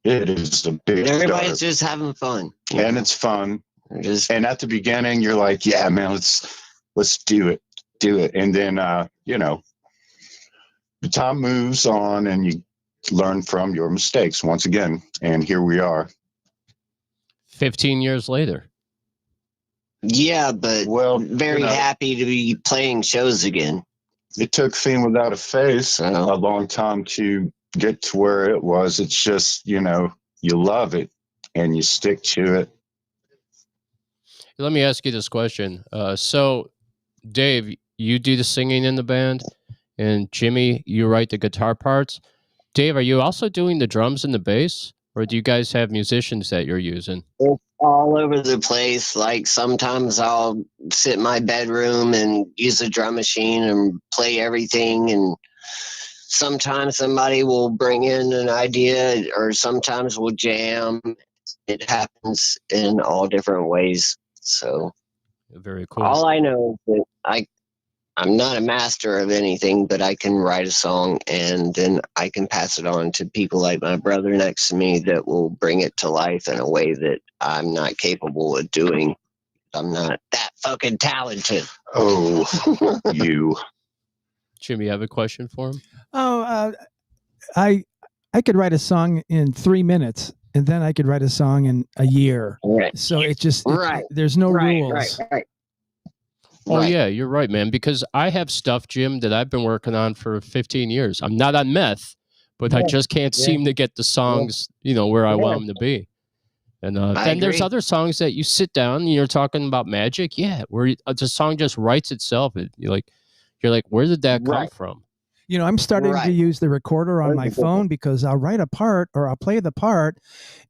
It is a big Everybody's start. just having fun. And it's fun. And at the beginning, you're like, yeah, man, let's do it. Do it. And then, the time moves on and you learn from your mistakes once again. And here we are. 15 years later. Yeah, but very happy to be playing shows again. It took Theme Without a Face a long time to get to where it was. It's just, you love it and you stick to it. Let me ask you this question. So, Dave, you do the singing in the band, and Jimmy, you write the guitar parts. Dave, are you also doing the drums and the bass, or do you guys have musicians that you're using? It's all over the place. Like sometimes I'll sit in my bedroom and use a drum machine and play everything, and sometimes somebody will bring in an idea, or sometimes we'll jam. It happens in all different ways. So very cool. All I know is that I'm not a master of anything, but I can write a song and then I can pass it on to people like my brother next to me that will bring it to life in a way that I'm not capable of doing. I'm not that fucking talented. Oh, you. Jimmy, you have a question for him? Oh, I could write a song in 3 minutes, and then I could write a song in a year. Right. So it just there's no rules. Right. Oh, yeah, you're right, man, because I have stuff, Jim, that I've been working on for 15 years. I'm not on meth, but I just can't seem to get the songs, where I want them to be. And then there's other songs that you sit down and you're talking about magic. Yeah, where the song just writes itself. You're like, where did that come from? I'm starting to use the recorder on my phone because I'll write a part or I'll play the part,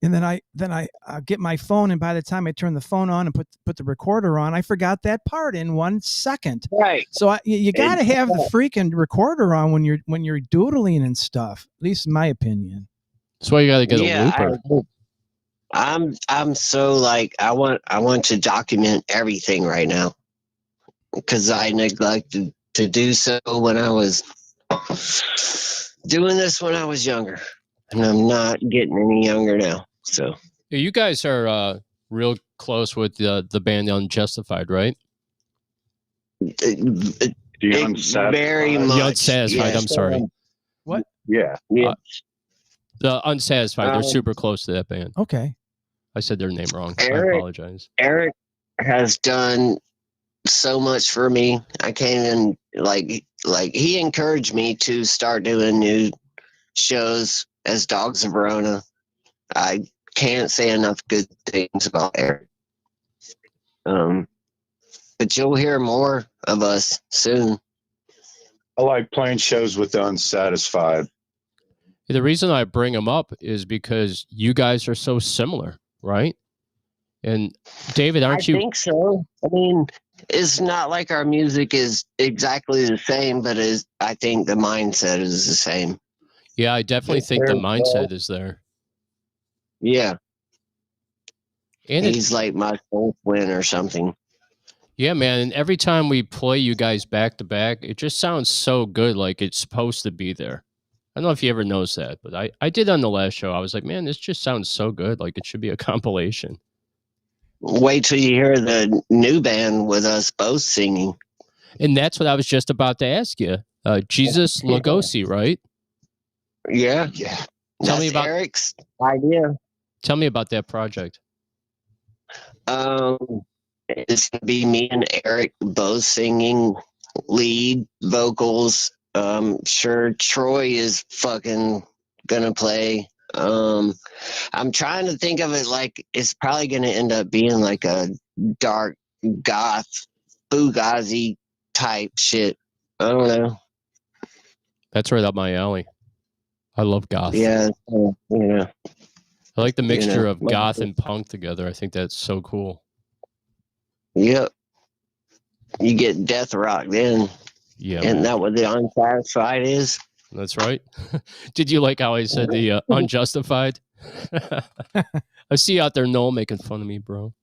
and then I'll get my phone, and by the time I turn the phone on and put the recorder on, I forgot that part in 1 second. Right. So you got to have the freaking recorder on when you're doodling and stuff. At least in my opinion. That's why you got to get a looper. I'm so I want to document everything right now because I neglected to do so when I was doing this when I was younger, and I'm not getting any younger now. So you guys are real close with the band Unjustified, right? Very much. The Unsatisfied. I'm sorry. What? Yeah. The Unsatisfied. They're super close to that band. Okay. I said their name wrong. I apologize. Eric has done so much for me. I can't even he encouraged me to start doing new shows as Dogs of Verona. I can't say enough good things about Eric. But you'll hear more of us soon. I like playing shows with the unsatisfied. The reason I bring him up is because you guys are so similar, right? And David, aren't you? I think so. I mean, it's not like our music is exactly the same, but I think the mindset is the same. Yeah, I definitely think the mindset is there. Yeah. And he's like my soul twin or something. Yeah, man. And every time we play you guys back to back, it just sounds so good, like it's supposed to be there. I don't know if you ever noticed that, but I did on the last show. I was like, man, this just sounds so good. Like it should be a compilation. Wait till you hear the new band with us both singing. And that's what I was just about to ask you. Jesus Lugosi, right? Yeah. Tell me about Eric's idea. Tell me about that project. It's gonna be me and Eric both singing lead vocals. Sure, Troy is fucking gonna play. I'm trying to think of it like it's probably gonna end up being like a dark goth Fugazi type shit. I don't know. That's right up my alley. I love goth. Yeah, yeah. I like the mixture of goth and punk together. I think that's so cool. Yep. You get death rock then. Yeah. Isn't that what the unsatisfied is? That's right. Did you like how I said the unjustified? I see you out there, Noel, making fun of me, bro.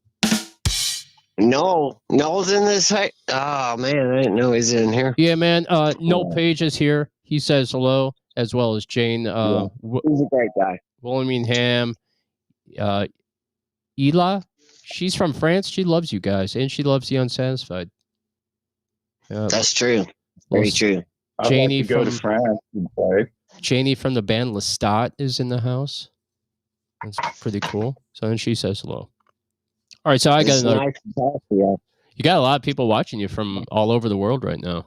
Noel's in this. Oh, man, I didn't know he's in here. Yeah, man. Noel Page is here. He says hello, as well as Jane. He's a great guy. Willingham. Ela. She's from France. She loves you guys, and she loves the unsatisfied. That's true. Very true. Janie I'd like to go to France and play. Janie from the band Lestat is in the house. That's pretty cool. So then she says hello. All right, so I got another. Nice to talk to you. You got a lot of people watching you from all over the world right now.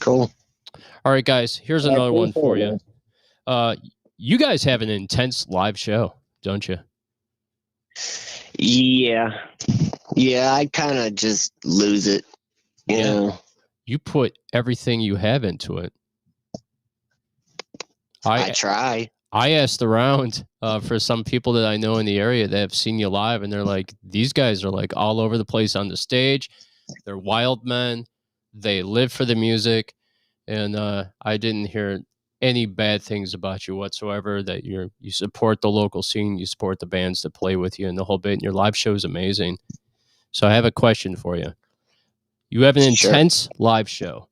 Cool. All right, guys, here's another one for you. You guys have an intense live show, don't you? Yeah, I kind of just lose it. You know, you put everything you have into it. I try. I asked around for some people that I know in the area that have seen you live, and they're like, these guys are like all over the place on the stage. They're wild men. They live for the music, and I didn't hear any bad things about you whatsoever. That you support the local scene, you support the bands that play with you, and the whole bit. And your live show is amazing. So I have a question for you. You have an intense live show.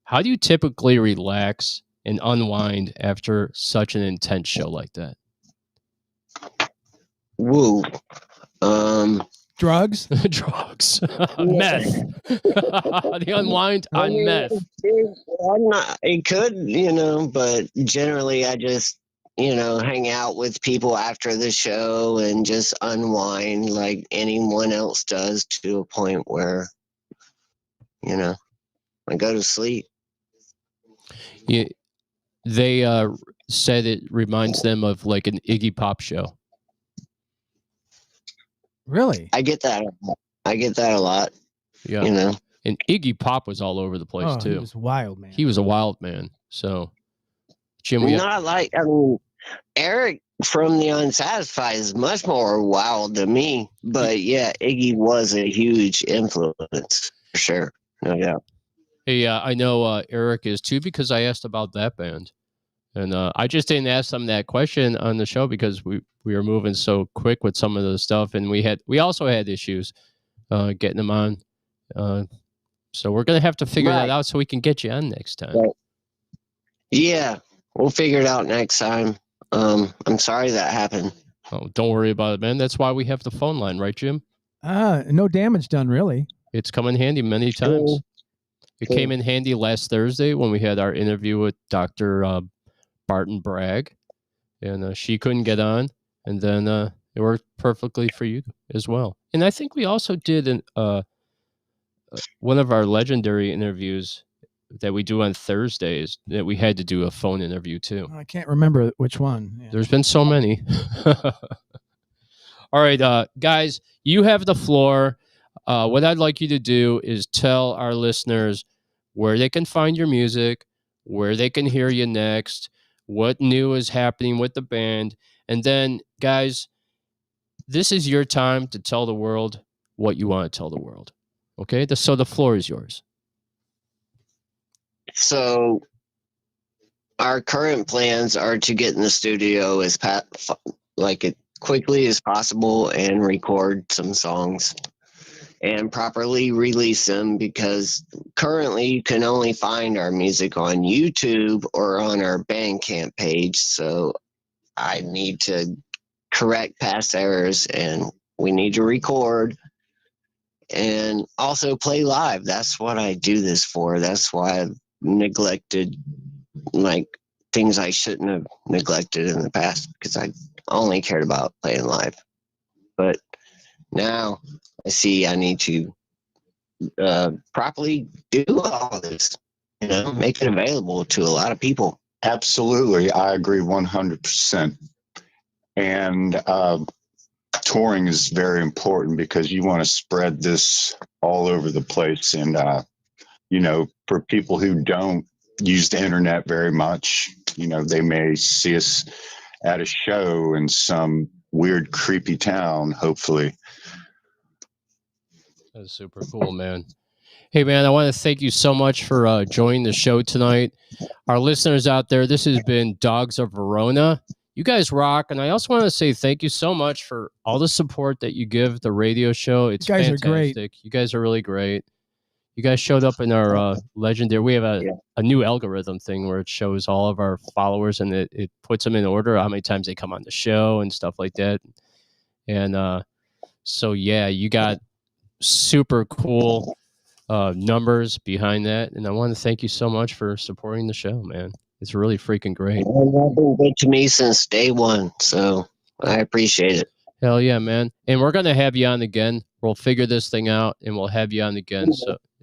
How do you typically relax and unwind after such an intense show like that? Woo. Drugs? Drugs. Meth. The unwind on meth. It could, but generally I just, hang out with people after the show and just unwind like anyone else does to a point where, I go to sleep. Yeah, they said it reminds them of like an Iggy Pop show. Really? I get that a lot. Yeah. And Iggy Pop was all over the place too. He was wild, man. He was a wild man. So, Jim, Eric from the Unsatisfied is much more wild than me. But yeah, Iggy was a huge influence for sure. No doubt. Hey, I know Eric is too, because I asked about that band. And I just didn't ask them that question on the show because we were moving so quick with some of the stuff, and we also had issues getting them on. So we're gonna have to figure that out so we can get you on next time. Right. Yeah, we'll figure it out next time. I'm sorry that happened. Oh, don't worry about it, man. That's why we have the phone line, right, Jim? No damage done, really. It's come in handy many times. It came in handy last Thursday when we had our interview with Dr. Barton Bragg, and she couldn't get on, and then it worked perfectly for you as well. And I think we also did one of our legendary interviews that we do on Thursdays that we had to do a phone interview too. I can't remember which one. Yeah. There's been so many. All right, guys, you have the floor. What I'd like you to do is tell our listeners where they can find your music, where they can hear you next, what new is happening with the band. And then, guys, this is your time to tell the world what you want to tell the world. Okay? So the floor is yours. So our current plans are to get in the studio as quickly as possible and record some songs and properly release them, because currently you can only find our music on YouTube or on our Bandcamp page. So I need to correct past errors, and we need to record and also play live. That's what I do this for. That's why I've neglected things I shouldn't have neglected in the past, because I only cared about playing live. But now I see I need to properly do all this, make it available to a lot of people. Absolutely. I agree 100%. And touring is very important, because you want to spread this all over the place. And, for people who don't use the internet very much, they may see us at a show in some weird, creepy town, hopefully. That's super cool, man. Hey, man, I want to thank you so much for joining the show tonight. Our listeners out there, this has been Dogs of Verona. You guys rock. And I also want to say thank you so much for all the support that you give the radio show. It's You guys fantastic. are great. You guys are really great. You guys showed up in our legendary. We have a new algorithm thing where it shows all of our followers, and it puts them in order, how many times they come on the show and stuff like that. And so, yeah, you got super cool numbers behind that. And I want to thank you so much for supporting the show, man. It's really freaking great. You've been good to me since day one, so I appreciate it. Hell yeah, man. And we're going to have you on again. We'll figure this thing out, and we'll have you on again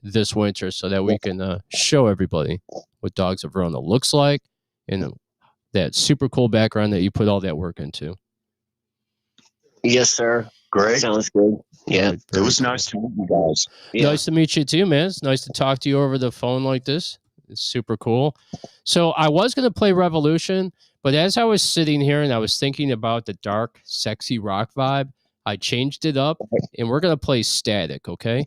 this winter, so that we can show everybody what Dogs of Verona looks like, and that super cool background that you put all that work into. Yes, sir. Great. Sounds good. Yeah. It was nice to meet you guys. Yeah. Nice to meet you too, man. It's nice to talk to you over the phone like this. It's super cool. So I was going to play Revolution, but as I was sitting here and I was thinking about the dark, sexy rock vibe, I changed it up, and we're going to play Static, okay?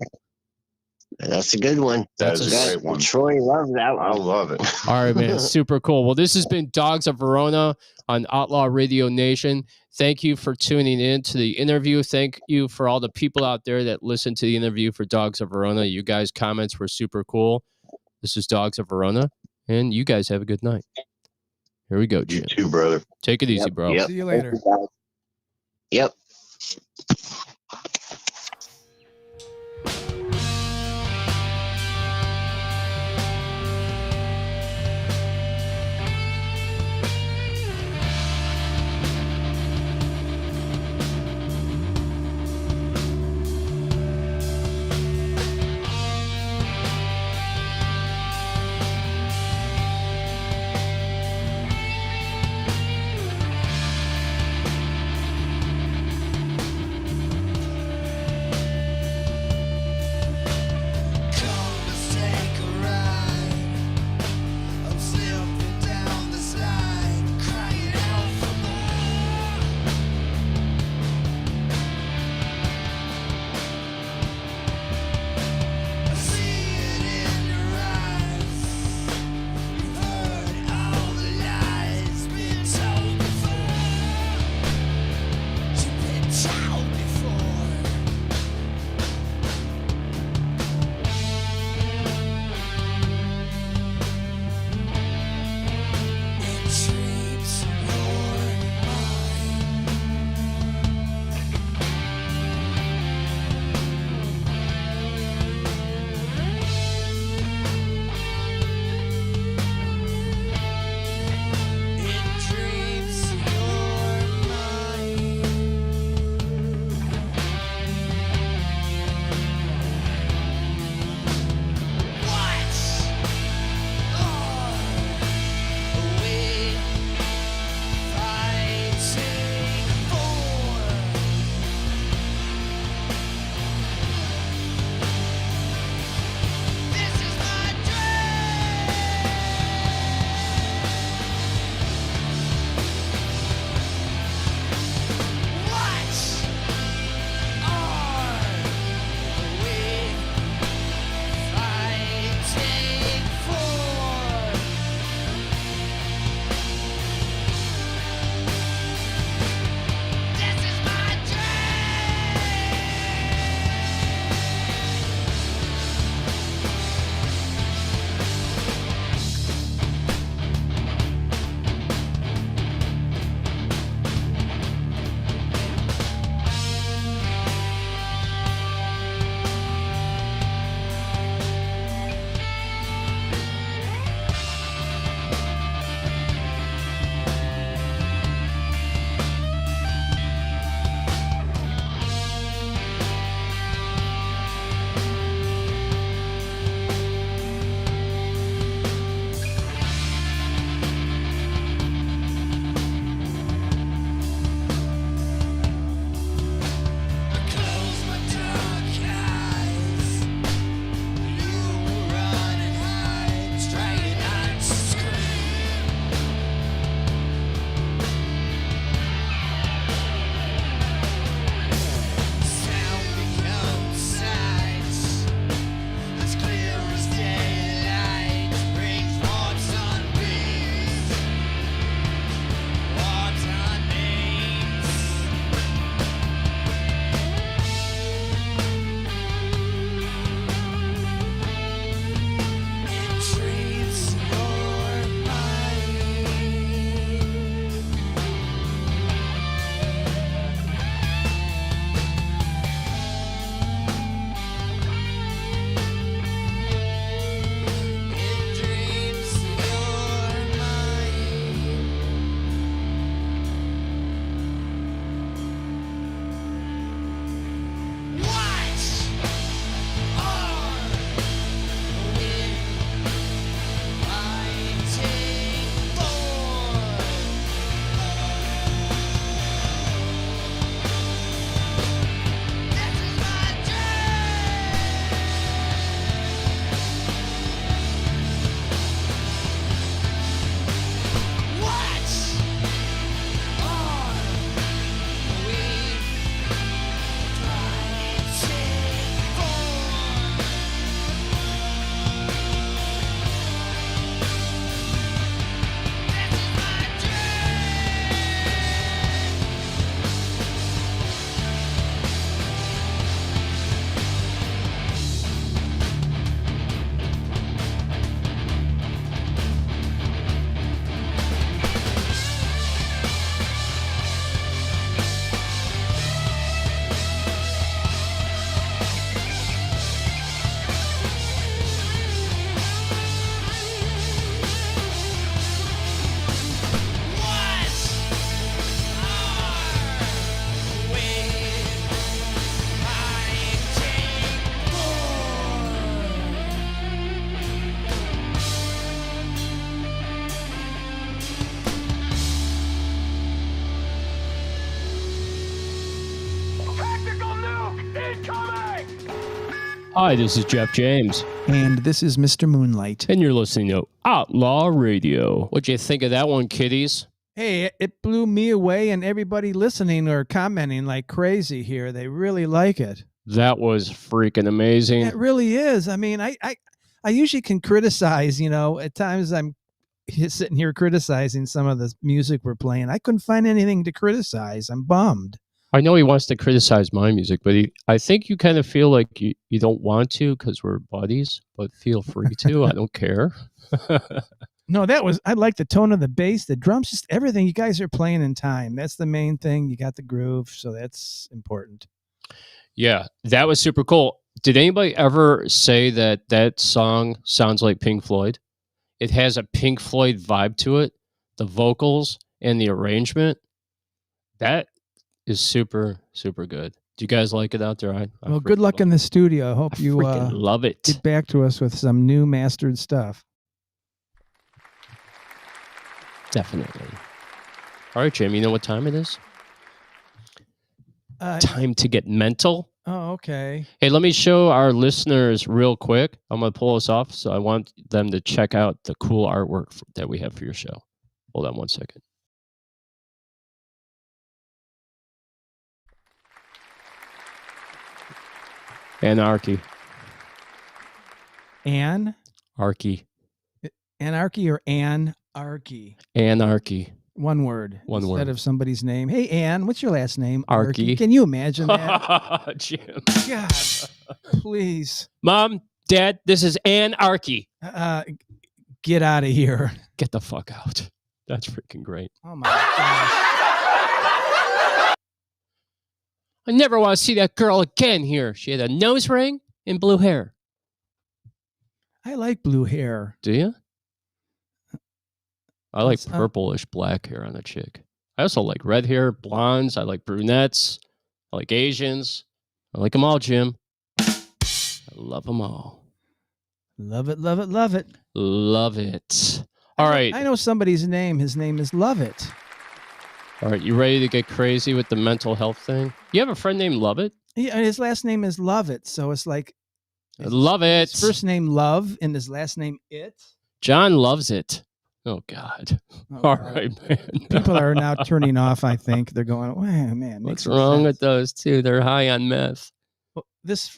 That's a good one. That's a great one. Troy loves that one. I love it. All right, man. Super cool. Well, this has been Dogs of Verona on Outlaw Radio Nation. Thank you for tuning in to the interview. Thank you for all the people out there that listened to the interview for Dogs of Verona. You guys' comments were super cool. This is Dogs of Verona, and you guys have a good night. Here we go, Jim. You too, brother. Take it easy, bro. See you later. Yep. Hi, this is Jeff James. And this is Mr. Moonlight. And you're listening to Outlaw Radio. What'd you think of that one, kiddies? Hey, it blew me away, and everybody listening or commenting like crazy here. They really like it. That was freaking amazing. It really is. I mean, I usually can criticize, at times I'm sitting here criticizing some of the music we're playing. I couldn't find anything to criticize. I'm bummed. I know he wants to criticize my music, but I think you kind of feel like you don't want to because we're buddies, but feel free to. I don't care. No, I like the tone of the bass, the drums, just everything. You guys are playing in time. That's the main thing. You got the groove, so that's important. Yeah, that was super cool. Did anybody ever say that song sounds like Pink Floyd? It has a Pink Floyd vibe to it, the vocals and the arrangement. That is super, super good. Do you guys like it out there? Well, good luck in the studio. I hope you love it. Get back to us with some new mastered stuff. Definitely. All right, Jim, you know what time it is? Time to get mental. Oh, okay. Hey, let me show our listeners real quick. I'm going to pull us off, so I want them to check out the cool artwork that we have for your show. Hold on one second. Anarchy. Anarchy or anarchy? Anarchy. One word. One instead word. of somebody's name. Hey, Ann, what's your last name? Arky. Can you imagine that? Jim. God, please. Mom, Dad, this is Anarchy. Get out of here. Get the fuck out. That's freaking great. Oh, my gosh. I never want to see that girl again here. She had a nose ring and blue hair. I like blue hair. Do you? I like purplish black hair on a chick. I also like red hair, blondes. I like brunettes. I like Asians. I like them all, Jim. I love them all. Love it, love it, love it. Love it. All right. I know somebody's name. His name is Lovett. All right. You ready to get crazy with the mental health thing? You have a friend named Lovett? Yeah, his last name is Lovett. So it's like. Love it. His first name Love and his last name It. John loves it. Oh, God. All right, man. People are now turning off, I think. They're going, oh, man. What's wrong with those two? They're high on meth. Well,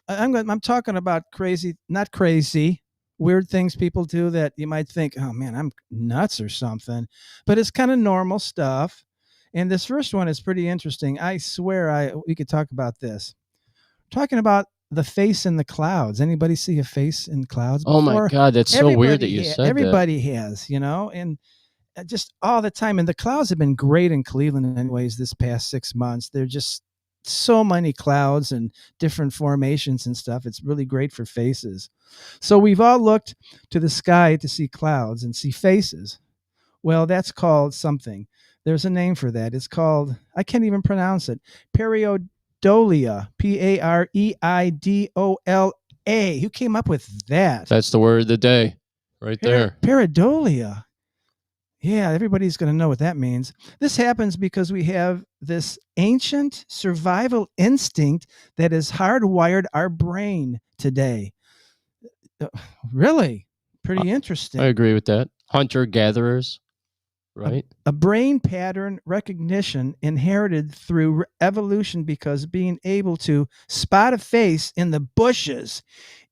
I'm talking about crazy, not crazy, weird things people do that you might think, oh, man, I'm nuts or something. But it's kind of normal stuff. And this first one is pretty interesting. I swear we could talk about this. Talking about the face in the clouds. Anybody see a face in clouds before? Oh my God, that's so weird that you said everybody has, and just all the time. And the clouds have been great in Cleveland anyways this past 6 months. They're just so many clouds and different formations and stuff. It's really great for faces. So we've all looked to the sky to see clouds and see faces. Well, that's called something. There's a name for that. It's called, I can't even pronounce it, Pareidolia, Pareidola. Who came up with that? That's the word of the day right there. Pareidolia. Yeah, everybody's going to know what that means. This happens because we have this ancient survival instinct that has hardwired our brain today. Really? Pretty interesting. I agree with that. Hunter-gatherers, right? A brain pattern recognition inherited through evolution because being able to spot a face in the bushes,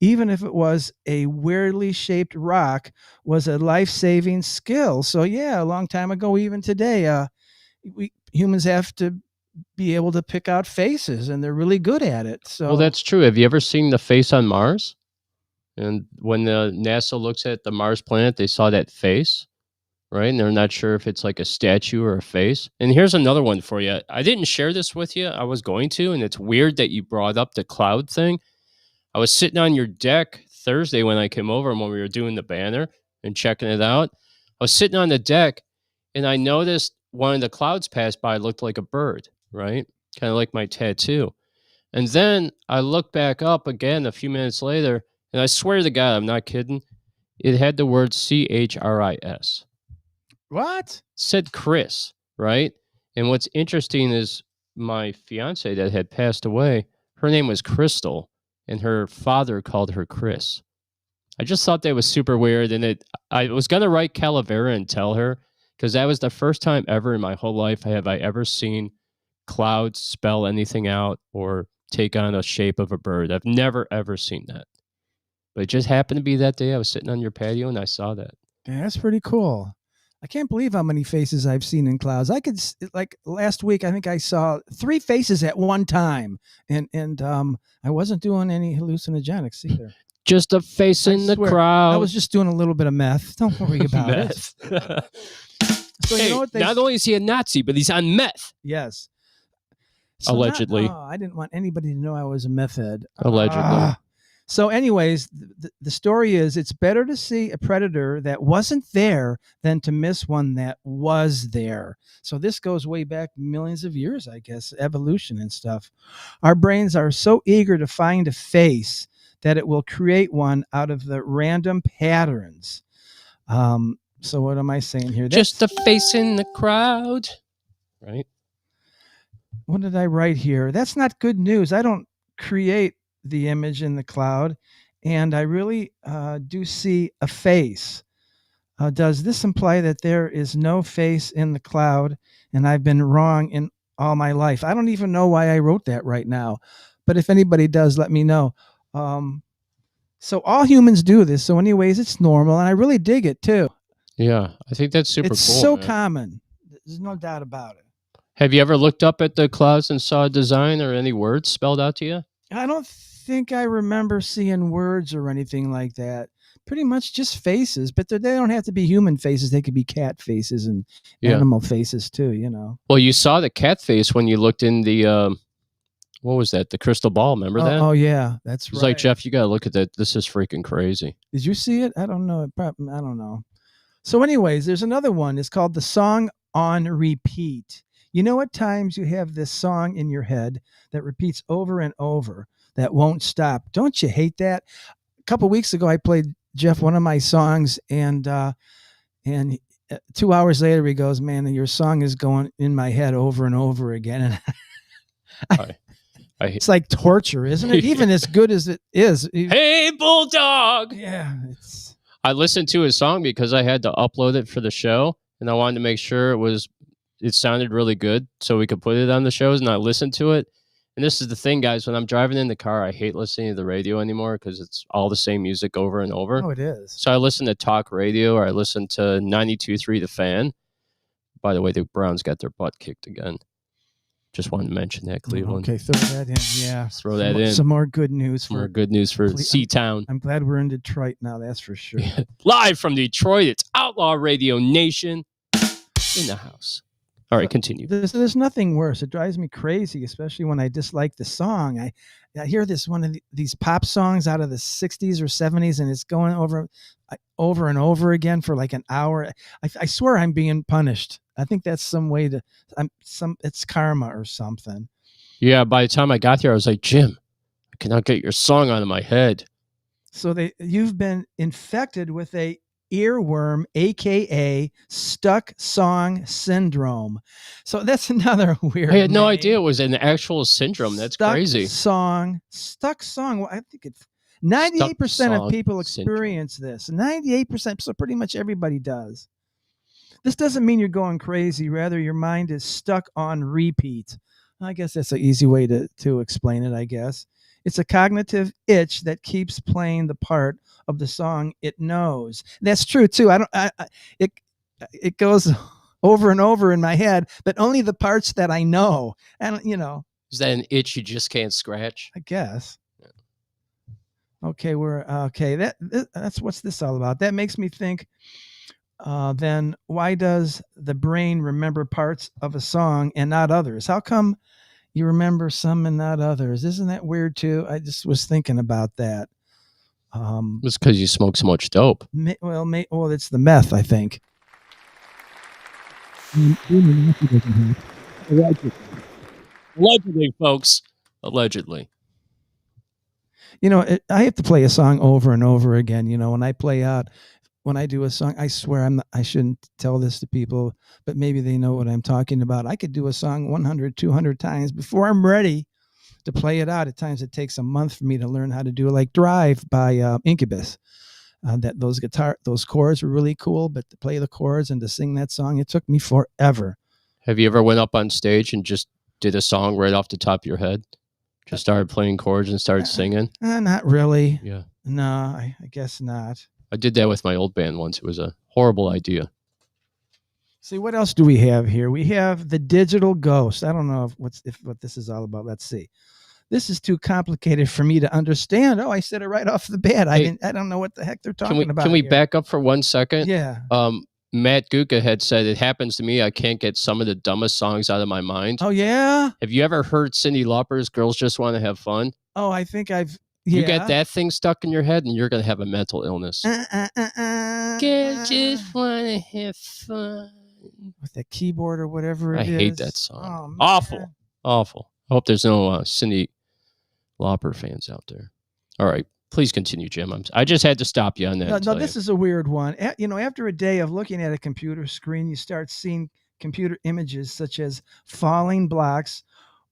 even if it was a weirdly shaped rock, was a life-saving skill. So yeah, a long time ago, even today, we humans have to be able to pick out faces, and they're really good at it. So well, that's true. Have you ever seen the face on Mars? And when the NASA looks at the Mars planet, they saw that face, right? And they're not sure if it's like a statue or a face. And here's another one for you. I didn't share this with you. I was going to, and it's weird that you brought up the cloud thing. I was sitting on your deck Thursday when I came over and when we were doing the banner and checking it out. I was sitting on the deck, and I noticed one of the clouds passed by looked like a bird, right? Kind of like my tattoo. And then I looked back up again a few minutes later, and I swear to God, I'm not kidding. It had the word CHRIS. What? Said Chris, right? And what's interesting is my fiance that had passed away, her name was Crystal. and her father called her Chris. I just thought that was super weird, and I was gonna write Calavera and tell her, because that was the first time ever in my whole life I ever seen clouds spell anything out or take on a shape of a bird. I've never ever seen that. But it just happened to be that day I was sitting on your patio and I saw that. Yeah, that's pretty cool. I can't believe how many faces I've seen in clouds. I could, like last week, I think I saw 3 faces at one time, and I wasn't doing any hallucinogenics either. Just a face in the crowd. I was just doing a little bit of meth. Don't worry about it. So hey, you know what? Not only is he a Nazi, but he's on meth. Yes. So allegedly. I didn't want anybody to know I was a meth head. Allegedly. So anyways, the story is it's better to see a predator that wasn't there than to miss one that was there. So this goes way back millions of years, I guess, evolution and stuff. Our brains are so eager to find a face that it will create one out of the random patterns. So what am I saying here? Just a face in the crowd, right? What did I write here? That's not good news. I don't create the image in the cloud, and I really do see a face. Does this imply that there is no face in the cloud and I've been wrong in all my life? I don't even know why I wrote that right now, but if anybody does, let me know. So all humans do this, so anyways, it's normal, and I really dig it too. Yeah, I think that's super cool. It's so common. There's no doubt about it. Have you ever looked up at the clouds and saw a design or any words spelled out to you? I don't think I remember seeing words or anything like that. Pretty much just faces, but they don't have to be human faces. They could be cat faces and animal faces too, you know. Well, you saw the cat face when you looked in the, what was that? The crystal ball, remember that? Oh, yeah, that's right. It's like, Jeff, you got to look at that. This is freaking crazy. Did you see it? I don't know. I don't know. So anyways, there's another one. It's called the song on repeat. You know, at times you have this song in your head that repeats over and over that won't stop. Don't you hate that? A couple of weeks ago, I played Jeff one of my songs, and 2 hours later, he goes, "Man, your song is going in my head over and over again." And it's like torture, isn't it? Even as good as it is. Hey, Bulldog! Yeah. I listened to his song because I had to upload it for the show, and I wanted to make sure it sounded really good so we could put it on the shows, and I listened to it. And this is the thing, guys, when I'm driving in the car, I hate listening to the radio anymore because it's all the same music over and over. Oh, it is. So I listen to talk radio, or I listen to 92.3 The Fan. By the way, the Browns got their butt kicked again. Just wanted to mention that, Cleveland. Okay, throw that in. Yeah. Throw that in. Some more good news. More good news for C-Town. I'm glad we're in Detroit now, that's for sure. Live from Detroit, it's Outlaw Radio Nation in the house. All right, continue. There's nothing worse. It drives me crazy, especially when I dislike the song. I hear this one of these pop songs out of the 60s or 70s, and it's going over and over again for like an hour. I swear I'm being punished. I think that's some way to it's karma or something. Yeah, by the time I got here, I was like, Jim, I cannot get your song out of my head. So you've been infected with a earworm, aka stuck song syndrome. So that's another weird. I had no idea it was an actual syndrome. That's crazy. Stuck song. Well, I think it's 98% of people experience this. 98%. So pretty much everybody does. This doesn't mean you're going crazy. Rather, your mind is stuck on repeat. I guess that's an easy way to explain it, I guess. It's a cognitive itch that keeps playing the part of the song it knows. That's true too. It goes over and over in my head, but only the parts that I know. And is that an itch you just can't scratch? I guess. Okay, that's what's this all about? That makes me think. Then why does the brain remember parts of a song and not others? How come you remember some and not others? Isn't that weird too? I just was thinking about that. It's because you smoke so much dope. Well, it's the meth, I think. Allegedly, folks. Allegedly. I have to play a song over and over again. When I do a song, I swear I shouldn't tell this to people, but maybe they know what I'm talking about. I could do a song 100, 200 times before I'm ready to play it out. At times it takes a month for me to learn how to do like Drive by Incubus. Those chords were really cool, but to play the chords and to sing that song, it took me forever. Have you ever went up on stage and just did a song right off the top of your head? Just started playing chords and started singing? Not really. Yeah. No, I guess not. I did that with my old band once. It was a horrible idea. See, what else do we have here? We have the digital ghost. I don't know what this is all about. Let's see. This is too complicated for me to understand. Oh, I said it right off the bat. Hey, I don't know what the heck they're talking about. Can we here. back up for 1 second? Yeah. Matt Guka had said, it happens to me. I can't get some of the dumbest songs out of my mind. Oh, yeah? Have you ever heard Cyndi Lauper's Girls Just Want to Have Fun? Oh, I think I've... You get that thing stuck in your head and you're going to have a mental illness. Girls just want to have fun. With the keyboard or whatever it is. I hate that song. Oh, man. Awful. Awful. I hope there's no Cyndi Lauper fans out there. All right. Please continue, Jim. I just had to stop you on that. No, this is a weird one. After a day of looking at a computer screen, you start seeing computer images such as falling blocks,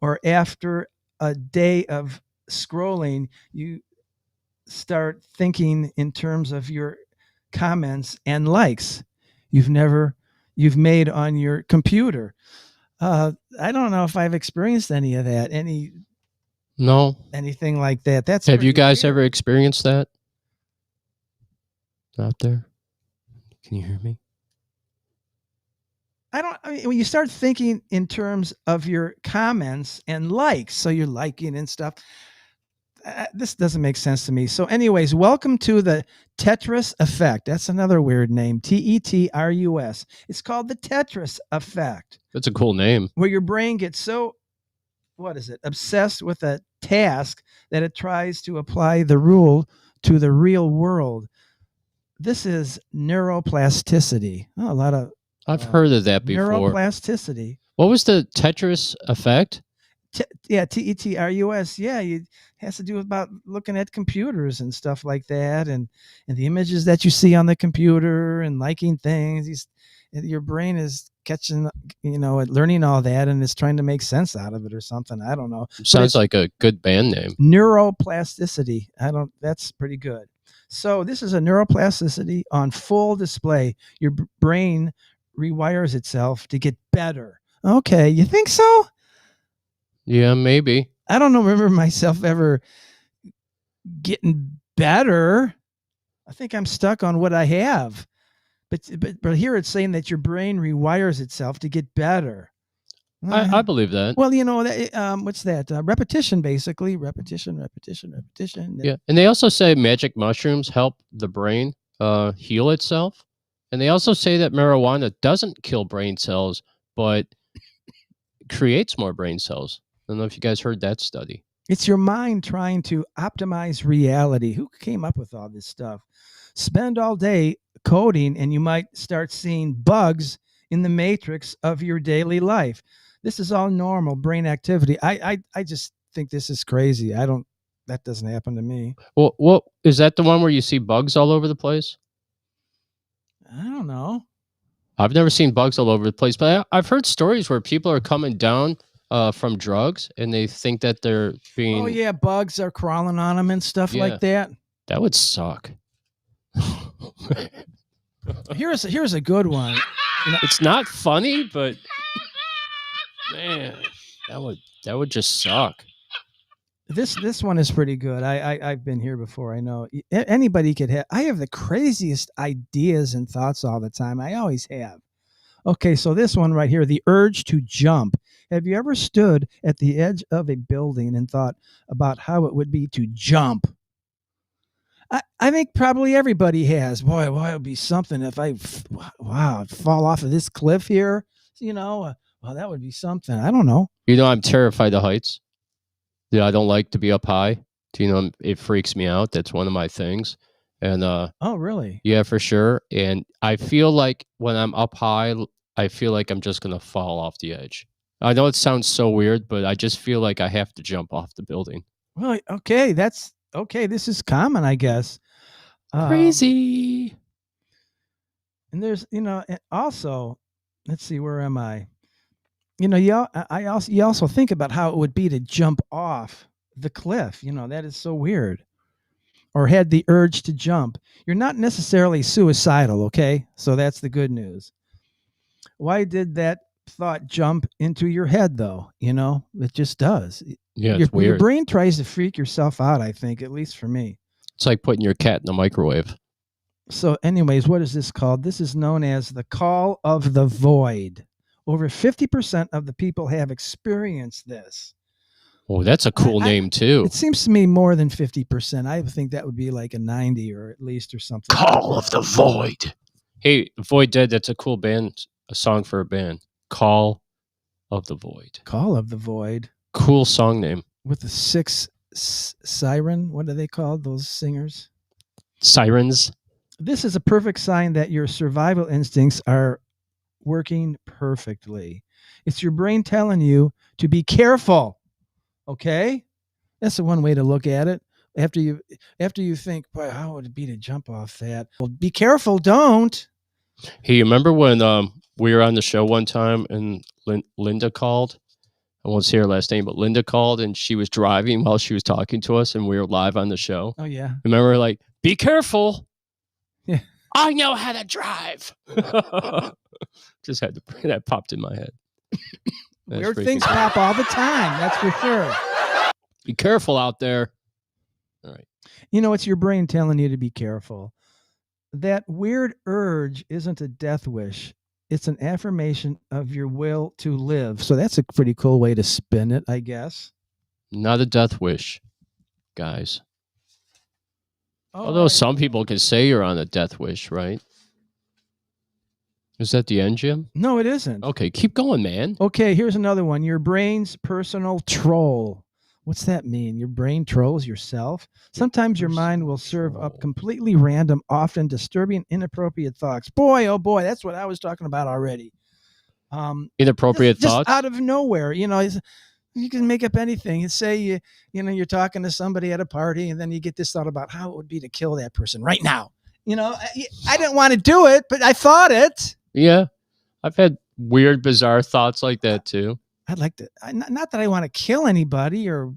or after a day of scrolling, you start thinking in terms of your comments and likes you've made on your computer. I don't know if I've experienced any of that. Anything like that. Have you guys ever experienced that out there? Can you hear me? When you start thinking in terms of your comments and likes, so you're liking and stuff, this doesn't make sense to me. So anyways, welcome to the Tetris effect. That's another weird name. Tetrus. It's called the Tetris effect. That's a cool name. Where your brain gets so, obsessed with a task that it tries to apply the rule to the real world. This is neuroplasticity. Oh, a lot of... I've heard of that before. Neuroplasticity. What was the Tetris effect? Tetrus. Yeah, it has to do about looking at computers and stuff like that, and the images that you see on the computer and liking things. Your brain is catching, learning all that, and it's trying to make sense out of it or something. I don't know. Sounds like a good band name. Neuroplasticity. That's pretty good. So this is a neuroplasticity on full display. Your brain rewires itself to get better. Okay, you think so? Yeah, maybe. I don't remember myself ever getting better. I think I'm stuck on what I have. But here it's saying that your brain rewires itself to get better. I believe that. Well, what's that? Repetition, basically. Repetition. Yeah, and they also say magic mushrooms help the brain heal itself. And they also say that marijuana doesn't kill brain cells, but creates more brain cells. I don't know if you guys heard that study. It's your mind trying to optimize reality. Who came up with all this stuff? Spend all day coding and you might start seeing bugs in the matrix of your daily life. This is all normal brain activity. I just think this is crazy. That doesn't happen to me. Well, is that the one where you see bugs all over the place? I don't know. I've never seen bugs all over the place, but I've heard stories where people are coming down from drugs and they think that they're being... Oh, yeah, bugs are crawling on them and stuff like that. That would suck. Here's a good one. It's not funny, but man, that would just suck. This one is pretty good. I've been here before. I know anybody could have. I have the craziest ideas and thoughts all the time. I always have. Okay, so this one right here, the urge to jump. Have you ever stood at the edge of a building and thought about how it would be to jump? I think probably everybody has. Boy, it would be something if I fall off of this cliff here. Well, that would be something. I don't know. I'm terrified of heights. Yeah, I don't like to be up high. It freaks me out. That's one of my things. And oh, really? Yeah, for sure. And I feel like when I'm up high, I feel like I'm just gonna fall off the edge. I know it sounds so weird, but I just feel like I have to jump off the building. Well, okay, that's okay. This is common, I guess. Crazy. And there's, also, let's see, where am I? You also think about how it would be to jump off the cliff. That is so weird. Or had the urge to jump. You're not necessarily suicidal, okay? So that's the good news. Why did that thought jump into your head, though? It just does. Yeah, your it's weird. brain tries to freak yourself out, I think, at least for me. It's like putting your cat in the microwave. So anyways, what is this called? This is known as the call of the void. Over 50% of the people have experienced this. Oh, that's a cool name, too. It seems to me more than 50%. I think that would be like a 90 or at least or something. Call of the Void. Hey, Void Dead, that's a cool band, a song for a band. Call of the Void. Call of the Void. Cool song name. With the 6 siren, what are they called, those singers? Sirens. This is a perfect sign that your survival instincts are working perfectly. It's your brain telling you to be careful. Okay? That's the one way to look at it. After you think, boy, how would it be to jump off that? Well, be careful, don't. Hey, you remember when we were on the show one time and Linda called? I won't say her last name, but Linda called and she was driving while she was talking to us and we were live on the show. Oh, yeah. Remember, like, be careful. Yeah. I know how to drive. Just had to, that popped in my head. Weird things pop all the time, that's for sure. Be careful out there. All right. It's your brain telling you to be careful. That weird urge isn't a death wish. It's an affirmation of your will to live. So that's a pretty cool way to spin it, I guess. Not a death wish, guys. Although some people can say you're on a death wish, right? Is that the end, Jim? No, it isn't. Okay, keep going, man. Okay, here's another one. Your brain's personal troll. What's that mean? Your brain trolls yourself? Sometimes your mind will serve up completely random, often disturbing, inappropriate thoughts. Boy, oh boy, that's what I was talking about already. Inappropriate thoughts? Just out of nowhere. You can make up anything. You say you're talking to somebody at a party, and then you get this thought about how it would be to kill that person right now. I didn't want to do it, but I thought it. Yeah, I've had weird, bizarre thoughts like that too. I'd like to, not that I want to kill anybody or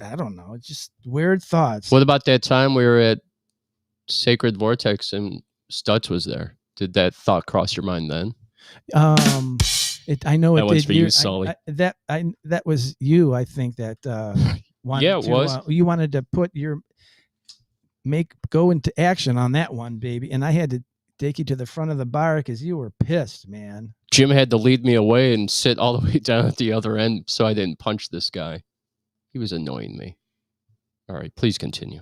I don't know, just weird thoughts. What about that time we were at Sacred Vortex and Stutz was there? Did that thought cross your mind then? I know that it was did. For you, Sully. That was you. I think that. Yeah, it was. You wanted to put go into action on that one, baby, and I had to take you to the front of the bar because you were pissed, man. Jim had to lead me away and sit all the way down at the other end so I didn't punch this guy. He was annoying me. All right, please continue.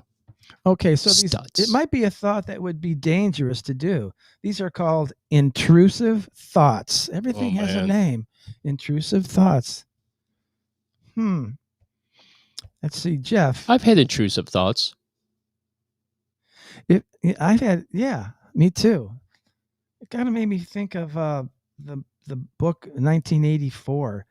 Okay, so it might be a thought that would be dangerous to do. These are called intrusive thoughts. Everything has a name. Intrusive thoughts. Let's see, Jeff. I've had intrusive thoughts. Me too. It kind of made me think of the book 1984.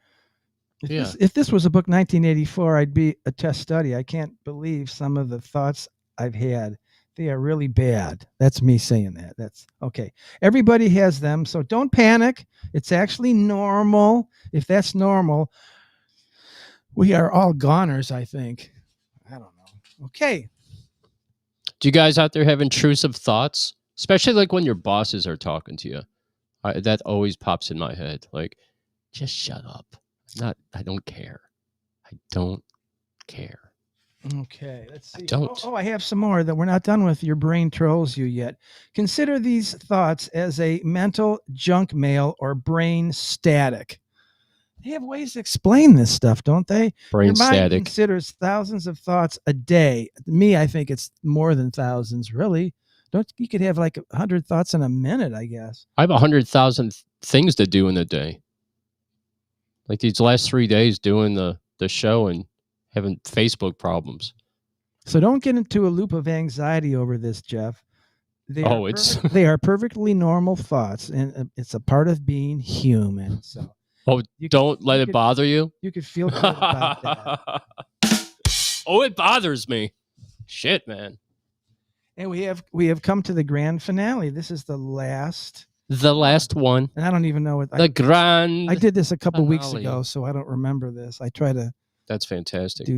If this was a book 1984, I'd be a test study. I can't believe some of the thoughts I've had. They are really bad. That's me saying that. That's okay. Everybody has them, so don't panic. It's actually normal. If that's normal, we are all goners, I think. I don't know. Okay. Do you guys out there have intrusive thoughts? Especially like when your bosses are talking to you. That always pops in my head. Like, just shut up. I don't care. I don't care. Okay, let's see. I don't. I have some more that we're not done with. Your brain trolls you yet. Consider these thoughts as a mental junk mail or brain static. They have ways to explain this stuff, don't they? Brain Your mind static. considers thousands of thoughts a day. Me, I think it's more than thousands, really. You could have like 100 thoughts in a minute, I guess. I have 100,000 things to do in a day. Like these last 3 days doing the show and having Facebook problems. So don't get into a loop of anxiety over this, Jeff. They are perfectly normal thoughts, and it's a part of being human. So don't let it bother you. You could feel good about that. It bothers me. Shit, man. And we have come to the grand finale. This is the last one. And I don't even know what I did this a couple weeks ago, so I don't remember this. I try to. That's fantastic.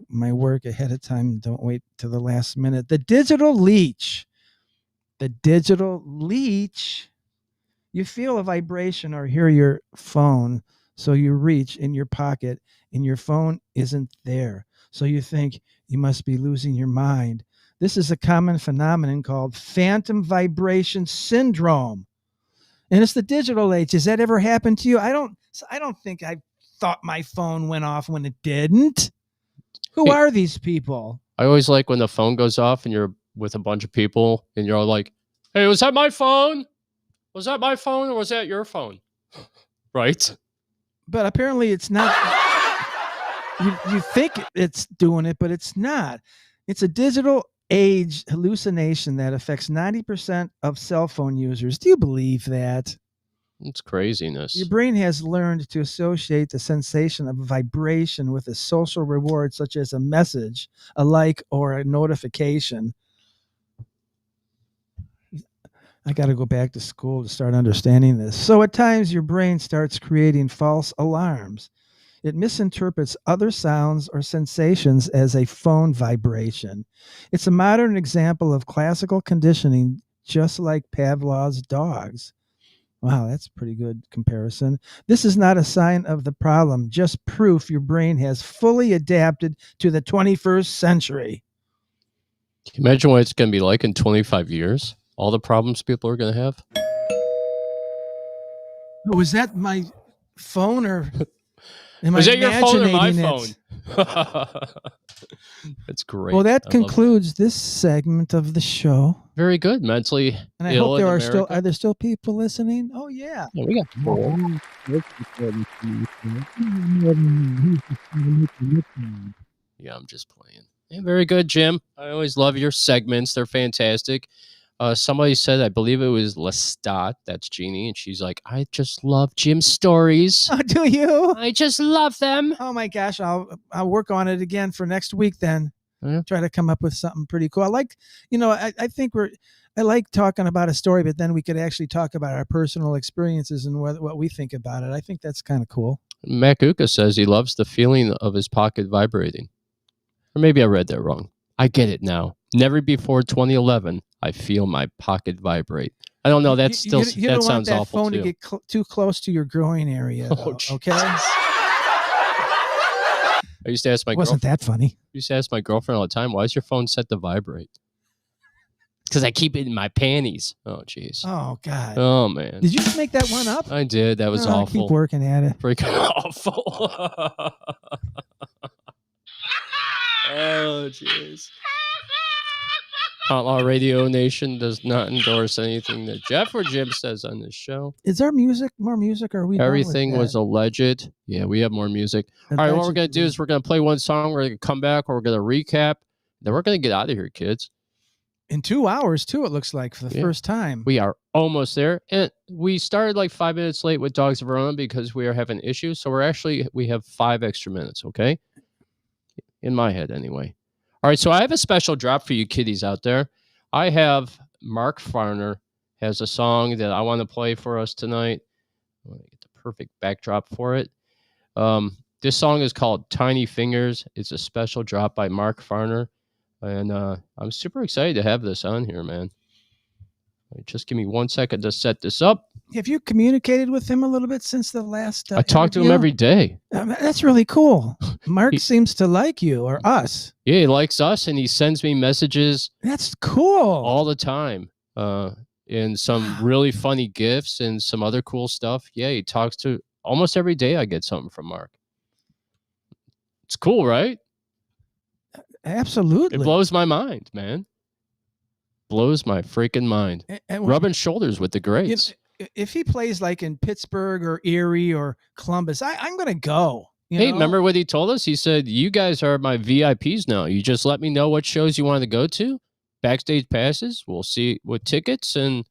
my work ahead of time. Don't wait to the last minute. The digital leech. The digital leech. You feel a vibration or hear your phone, so you reach in your pocket and your phone isn't there. So you think you must be losing your mind. This is a common phenomenon called phantom vibration syndrome. And it's the digital age. Has that ever happened to you? I don't think I thought my phone went off when it didn't. Who are these people? I always like when the phone goes off and you're with a bunch of people and you're all like, hey, was that my phone? Was that my phone or was that your phone? Right? But apparently it's not. You think it's doing it, but it's not. It's a digital age hallucination that affects 90% of cell phone users. Do you believe that? It's craziness. Your brain has learned to associate the sensation of vibration with a social reward, such as a message, a like, or a notification. I got to go back to school to start understanding this. So at times your brain starts creating false alarms. It misinterprets other sounds or sensations as a phone vibration. It's a modern example of classical conditioning, just like Pavlov's dogs. Wow, that's a pretty good comparison. This is not a sign of the problem, just proof your brain has fully adapted to the 21st century. Can you imagine what it's going to be like in 25 years? All the problems people are going to have? Oh, was that my phone or am Was I that your phone or my imaginating phone? That's great. Well, that I love concludes this segment of the show. Very good. Mentally And I ill hope there in are America. there still people listening? Oh yeah. Yeah, we got more. Yeah, I'm just playing. Yeah, very good, Jim. I always love your segments. They're fantastic. Somebody said, I believe it was Lestat, that's Jeannie, and she's like, I just love Jim's stories. Oh, do you? I just love them. Oh my gosh, I'll work on it again for next week then. Yeah. Try to come up with something pretty cool. I like, I think I like talking about a story, but then we could actually talk about our personal experiences and what we think about it. I think that's kind of cool. Makuka says he loves the feeling of his pocket vibrating. Or maybe I read that wrong. I get it now. Never before 2011, I feel my pocket vibrate. I don't know. That's still you that don't sounds want that awful phone too. to get too close to your groin area, though, okay? I used to ask my Wasn't girlfriend. that funny? I used to ask my girlfriend all the time, "Why is your phone set to vibrate?" Because I keep it in my panties. Oh, jeez. Oh God. Oh man. Did you just make that one up? I did. That was awful. Keep working at it. Freaking awful. Oh, jeez. Outlaw Radio Nation does not endorse anything that Jeff or Jim says on this show. Is there more music? Or are we done with Everything was that? alleged. Yeah, we have more music. All right, what we're going to do is we're going to play one song. We're going to come back, or we're going to recap. Then we're going to get out of here, kids. In 2 hours, too, it looks like, for the first time. We are almost there. And we started like 5 minutes late with Dogs of Verona because we are having issues. So we have 5 extra minutes, okay? In my head, anyway. All right, so I have a special drop for you kiddies out there. I have Mark Farner has a song that I want to play for us tonight. I want to get the perfect backdrop for it. This song is called Tiny Fingers. It's a special drop by Mark Farner. And I'm super excited to have this on here, man. Just give me 1 second to set this up. Have you communicated with him a little bit since the last I talk to him every day. That's really cool. Mark seems to like you or us. Yeah, he likes us, and he sends me messages. That's cool. All the time. And some really funny gifts and some other cool stuff. Yeah, he talks to almost every day. I get something from Mark. It's cool, right? Absolutely. It blows my mind, man. Blows my freaking mind. And rubbing shoulders with the greats. If he plays like in Pittsburgh or Erie or Columbus, I'm going to go. Remember what he told us? He said, you guys are my VIPs now. You just let me know what shows you want to go to. Backstage passes. We'll see with tickets, and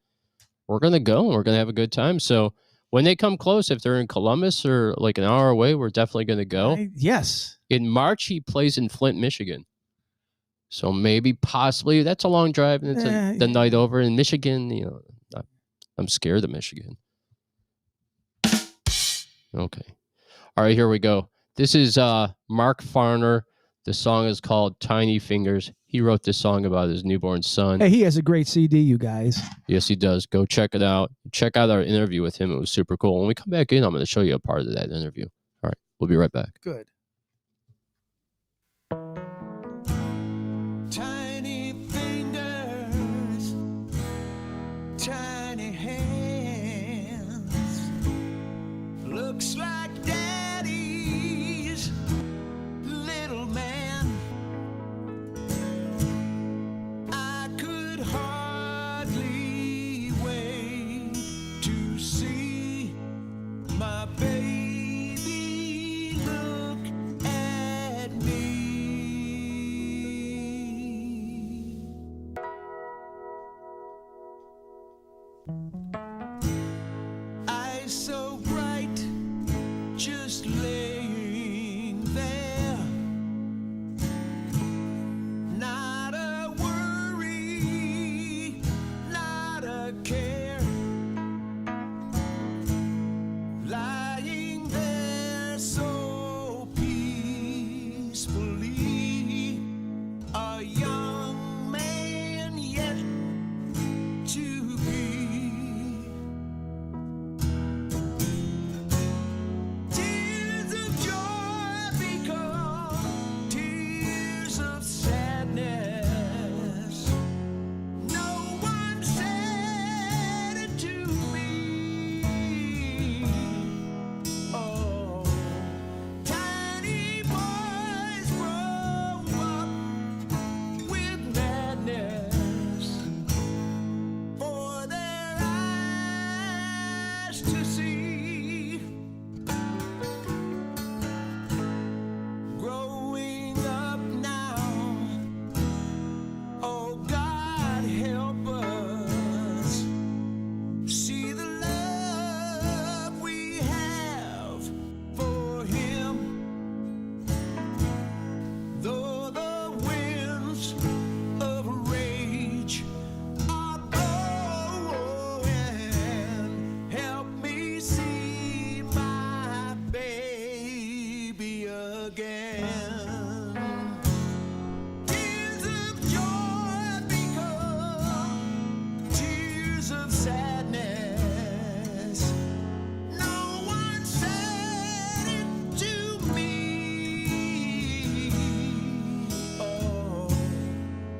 we're going to go, and we're going to have a good time. So when they come close, if they're in Columbus or like an hour away, we're definitely going to go. Yes. In March, he plays in Flint, Michigan. So maybe, possibly, that's a long drive, and it's the night over in Michigan. I'm scared of Michigan. Okay. All right, here we go. This is Mark Farner. The song is called Tiny Fingers. He wrote this song about his newborn son. Hey, he has a great CD, you guys. Yes, he does. Go check it out. Check out our interview with him. It was super cool. When we come back in, I'm going to show you a part of that interview. All right, we'll be right back. Good. Tiny fingers, tiny hands, looks like daddy's little man. I could hardly wait to see my baby look at me. Eyes so bright, just laying there. Not a worry, not a care. Lying there so peacefully. A young man yet to be. Tears of joy become tears of sadness. No one said it to me. Oh, tiny boys grow up with madness for their eyes to see. Growing up now, oh God help us see the love we have for him. Though the winds of rage are blowing, help me see my baby again. Tears of joy become tears of sadness. No one said it to me. Oh,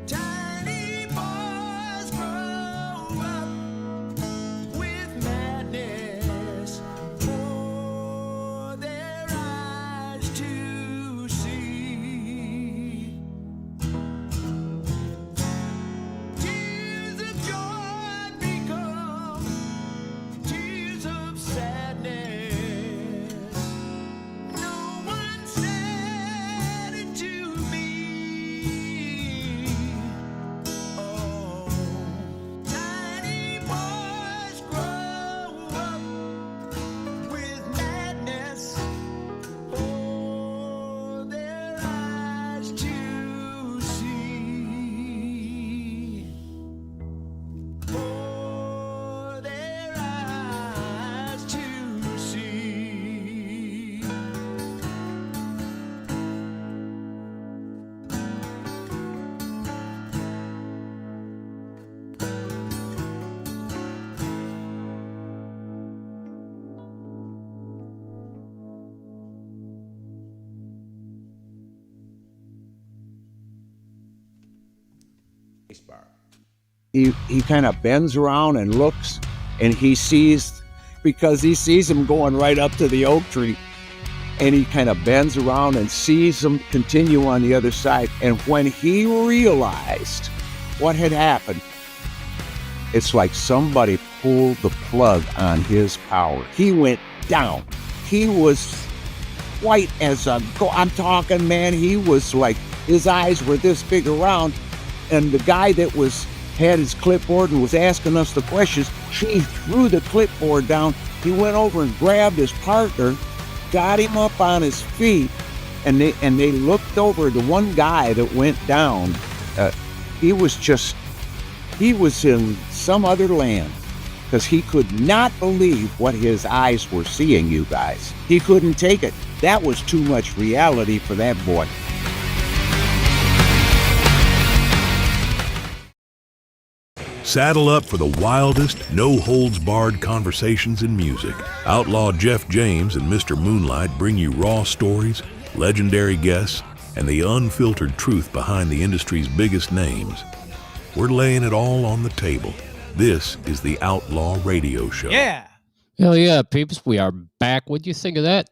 tiny boys grow up with madness for their eyes to see. Tears of joy become tears of sadness. No one said it to me. Oh, tiny boys grow up with madness for their eyes to see. For their eyes to see. He kind of bends around and looks, and he sees, because he sees him going right up to the oak tree, and he kind of bends around and sees him continue on the other side. And when he realized what had happened, it's like somebody pulled the plug on his power. He went down. He was white as a I'm talking, man, he was like, his eyes were this big around, and the guy that had his clipboard and was asking us the questions, he threw the clipboard down. He went over and grabbed his partner, got him up on his feet, and they looked over. The one guy that went down, he was in some other land, because he could not believe what his eyes were seeing, you guys. He couldn't take it. That was too much reality for that boy. Saddle up for the wildest, no-holds-barred conversations in music. Outlaw Jeff James and Mr. Moonlight bring you raw stories, legendary guests, and the unfiltered truth behind the industry's biggest names. We're laying it all on the table. This is the Outlaw Radio Show. Yeah. Hell yeah, peeps. We are back. What do you think of that?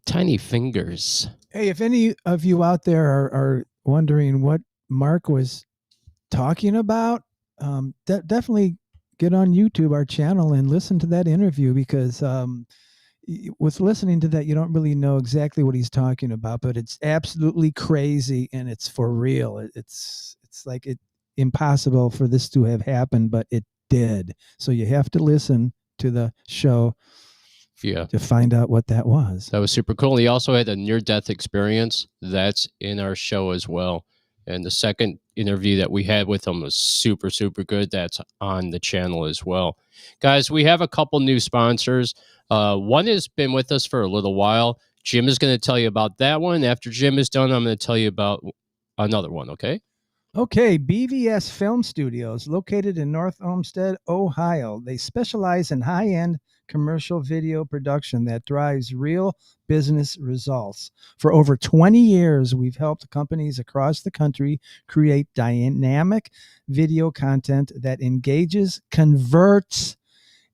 Tiny fingers. Hey, if any of you out there are wondering what Mark was talking about, definitely get on YouTube, our channel, and listen to that interview, because with listening to that, you don't really know exactly what he's talking about, but it's absolutely crazy and it's for real. It's like impossible for this to have happened, but it did. So you have to listen to the show to find out what that was. That was super cool. He also had a near-death experience. That's in our show as well. And the second interview that we had with him was super, super good. That's on the channel as well. Guys, we have a couple new sponsors. One has been with us for a little while. Jim is going to tell you about that one. After Jim is done, I'm going to tell you about another one, okay? Okay, BVS Film Studios, located in North Olmsted, Ohio. They specialize in high-end commercial video production that drives real business results. For over 20 years, we've helped companies across the country create dynamic video content that engages, converts,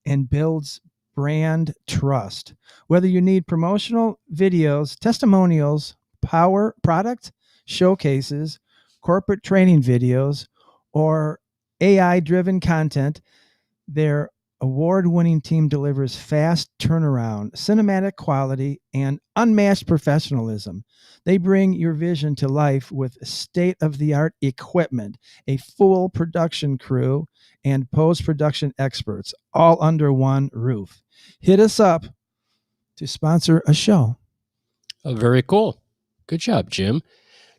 and builds brand trust. Whether you need promotional videos, testimonials, power product showcases, corporate training videos, or AI-driven content, their award-winning team delivers fast turnaround, cinematic quality, and unmatched professionalism. They bring your vision to life with state-of-the-art equipment, a full production crew, and post-production experts, all under one roof. Hit us up to sponsor a show. Oh, very cool. Good job, Jim.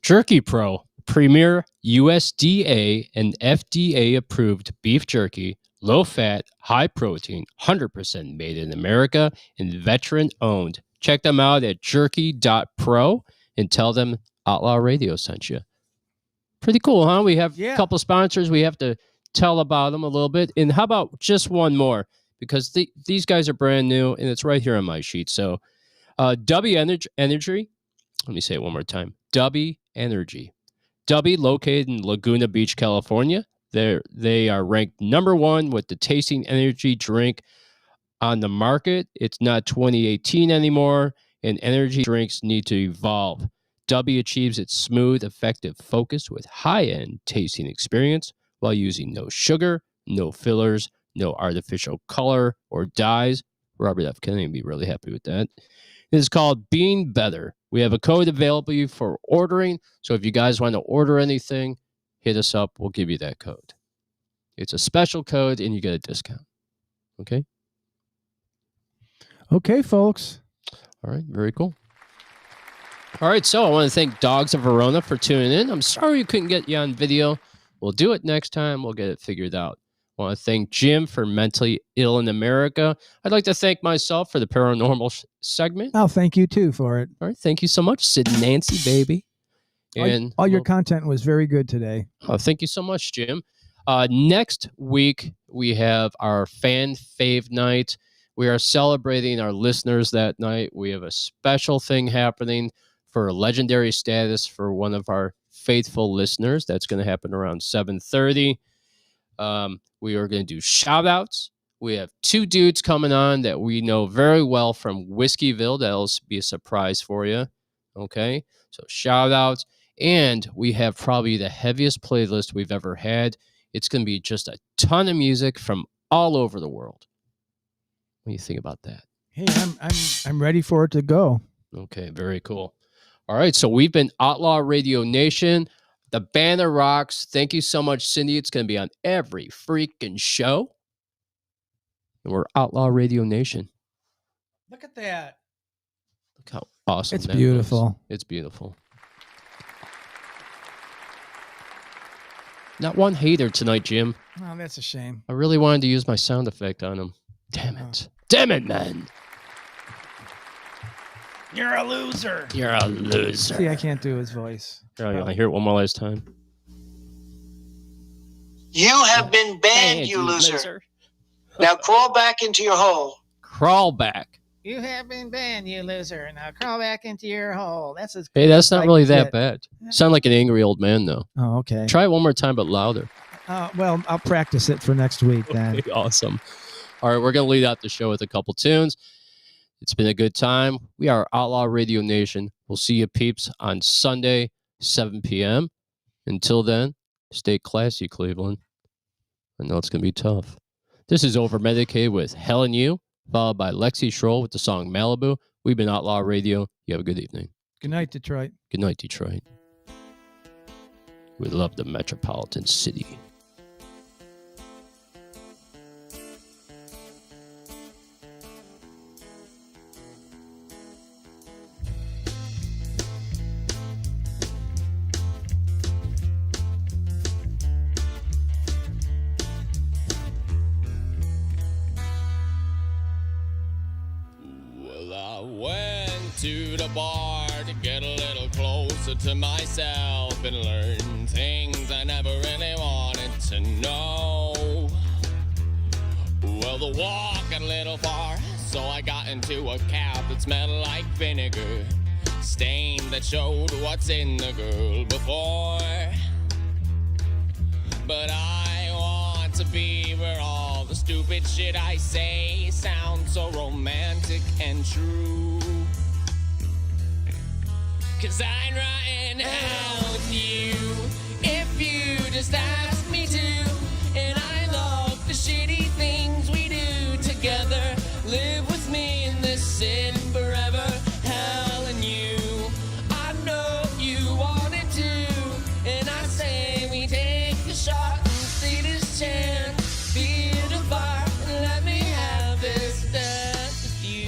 Jerky Pro, premier USDA and FDA approved beef jerky, low fat, high protein, 100% made in America, and veteran owned. Check them out at jerky.pro and tell them Outlaw Radio sent you. Pretty cool, huh? We have a couple sponsors. We have to tell about them a little bit. And how about just one more? Because these guys are brand new, and it's right here on my sheet. So W Energy. Let me say it one more time. W Energy. W, located in Laguna Beach, California. They are ranked #1 with the tasting energy drink on the market. It's not 2018 anymore, and energy drinks need to evolve. W achieves its smooth, effective focus with high-end tasting experience while using no sugar, no fillers, no artificial color or dyes. Robert F. Kennedy would be really happy with that. It is called Being Better. We have a code available for ordering, so if you guys want to order anything, hit us up. We'll give you that code. It's a special code, and you get a discount. Okay? Okay, folks. All right, very cool. All right, so I want to thank Dogs of Verona for tuning in. I'm sorry we couldn't get you on video. We'll do it next time. We'll get it figured out. I want to thank Jim for Mentally Ill in America. I'd like to thank myself for the paranormal segment. I'll thank you, too, for it. All right, thank you so much, Sid Nancy, baby. And all your content was very good today. Oh, thank you so much, Jim. Next week, we have our Fan Fave Night. We are celebrating our listeners that night. We have a special thing happening for a legendary status for one of our faithful listeners. That's going to happen around 7:30. We are going to do shout-outs. We have 2 dudes coming on that we know very well from Whiskeyville. That'll be a surprise for you. Okay? So shout-outs. And we have probably the heaviest playlist we've ever had. It's going to be just a ton of music from all over the world. What do you think about that? Hey, I'm ready for it to go. Okay, very cool. All right, so we've been Outlaw Radio Nation. The banner rocks. Thank you so much, Cindy. It's going to be on every freaking show. And we're Outlaw Radio Nation. Look at that. Look how awesome It's that beautiful. is. It's beautiful. Not one hater tonight, Jim. Oh, that's a shame. I really wanted to use my sound effect on him. Damn it. Damn it, man. You're a loser. You're a loser. See, I can't do his voice. Here, I hear it one more last time. You have been banned, you loser. Now crawl back into your hole. Crawl back. You have been banned, you loser. Now crawl back into your hole. That's as Hey, that's not I really can that get. bad. Sound like an angry old man, though. Oh, okay. Try it one more time, but louder. Well, I'll practice it for next week then. Okay, awesome. All right, we're going to lead out the show with a couple tunes. It's been a good time. We are Outlaw Radio Nation. We'll see you peeps on Sunday, 7 p.m. Until then, stay classy, Cleveland. I know it's going to be tough. This is Over Medicaid with Helen You, followed by Lexi Schroll with the song Malibu. We've been Outlaw Radio. You have a good evening. Good night, Detroit. Good night, Detroit. We love the metropolitan city. Well, I went to the bar to get a little closer to myself and learn things I never really wanted to know. Well, the walk got a little far, so I got into a cab that smelled like vinegar, stain that showed what's in the girl before. But I want to be where all the stupid shit I say sounds so romantic and true. 'Cause I'd run out with you if you just asked me to. And I love the shitty things we do together. Live with me in this sin forever. Helen you, I know you wanted to. And I say we take the shot and see this chance. Feel the fire and let me have this dance with you.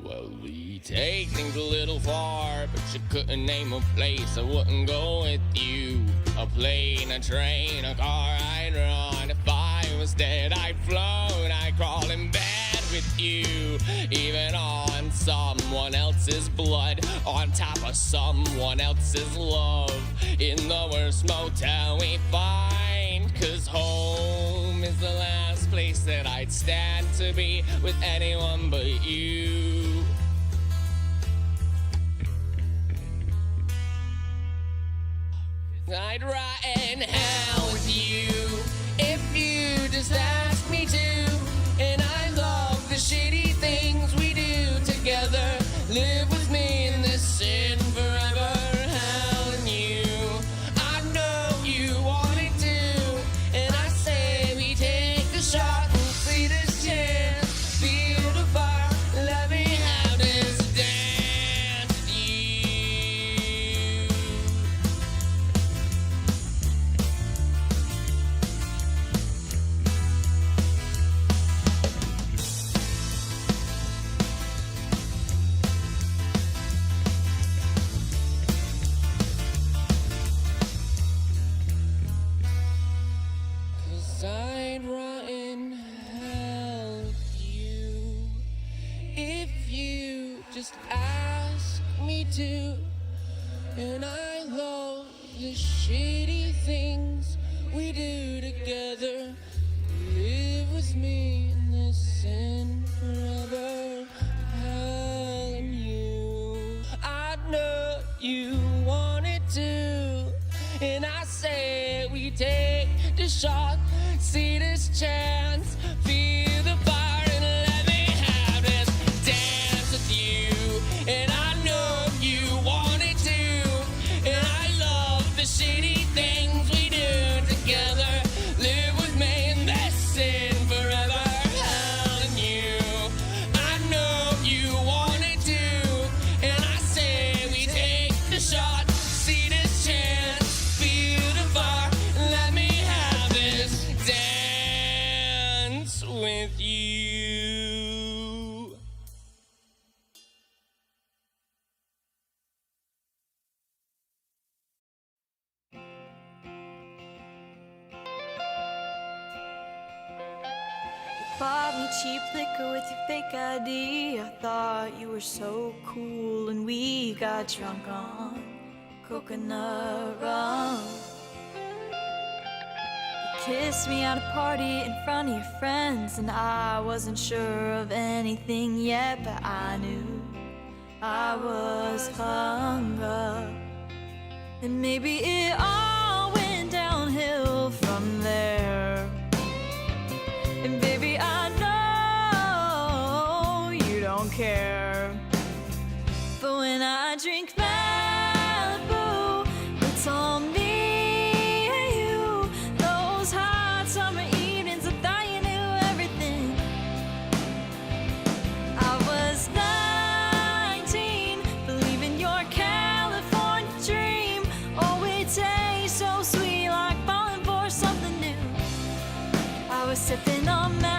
Well, we take things a little far, but you couldn't name a place I wouldn't go with you. A plane, a train, a car I'd run. If I was dead, I'd float, I'd crawl in bed with you. Even on someone else's blood, on top of someone else's love. In the worst motel we find, 'cause home is the last place that I'd stand to be with anyone but you. I'd ride in hell with you if you just asked me to. And I love the shitty things we do together. Live with me in this sin forever. Helen you, I know you wanted to. And I say we take the shot and see this chance. Feel the fire, let me have this dance with you. Cause I'd run hell with you if you just ask me to. And I love the shitty things we do together. Live with me in this sin forever. Helen you, I know you wanted to. And I say we take the shot, see this chance, feel the fire and let me have this dance with you. And I know you wanted to. And I love the shitty things we do together. Live with me in this sin forever. Helen you, I know you wanted to. And I say we take the shot, see this chance, feel the fire, let me have this bought me cheap liquor with your fake ID. I thought you were so cool, and we got drunk on coconut rum. You kissed me at a party in front of your friends, and I wasn't sure of anything yet, but I knew I was hung up. And maybe it all went downhill from there. And baby, I know you don't care. But when I drink Malibu, it's all me and you. Those hot summer evenings, I thought you knew everything. I was 19, believing your California dream. Oh, it tastes so sweet, like falling for something new. I was sipping on Malibu.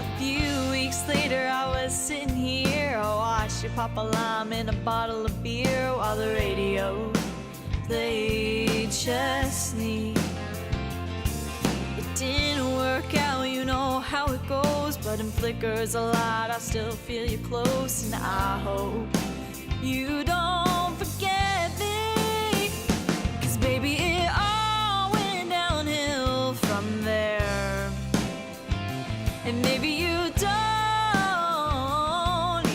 A few weeks later, I was sitting here. I watched you pop a lime in a bottle of beer while the radio played Chesney. It didn't work out, you know how it goes, but in flickers a lot, I still feel you close, and I hope you don't forget me, 'cause baby, it all went downhill from there. And maybe you don't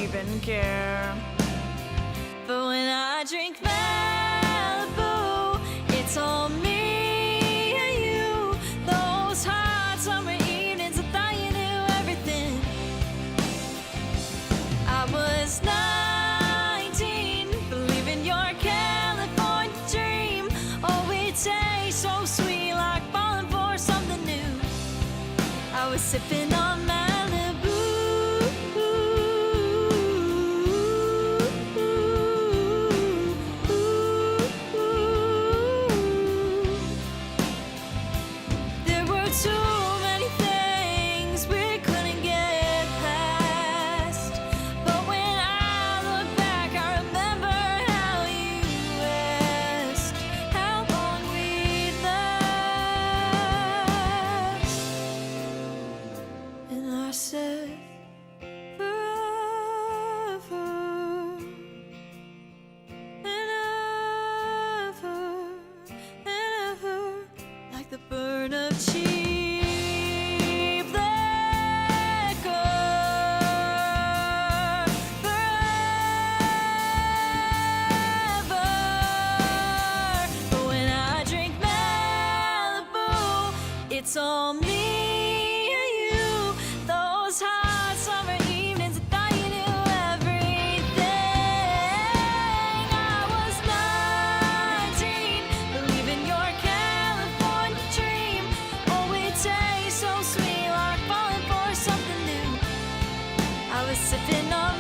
even care. But when I drink Malibu, it's all me and you. Those hot summer evenings, I thought you knew everything. I was 19, believing your California dream. Oh, it tastes so sweet, like falling for something new. I was sipping on Malibu. There were too many things we couldn't get past, but when I look back, I remember how you asked how long we'd last, and I said forever and ever and ever, like the burn of cheap liquor. Forever. But when I drink Malibu, it's all me and you. Those hot summer evenings, I thought you knew everything. I was 19, believing your California dream. Oh, it tastes so sweet, like falling for something new. I was sipping on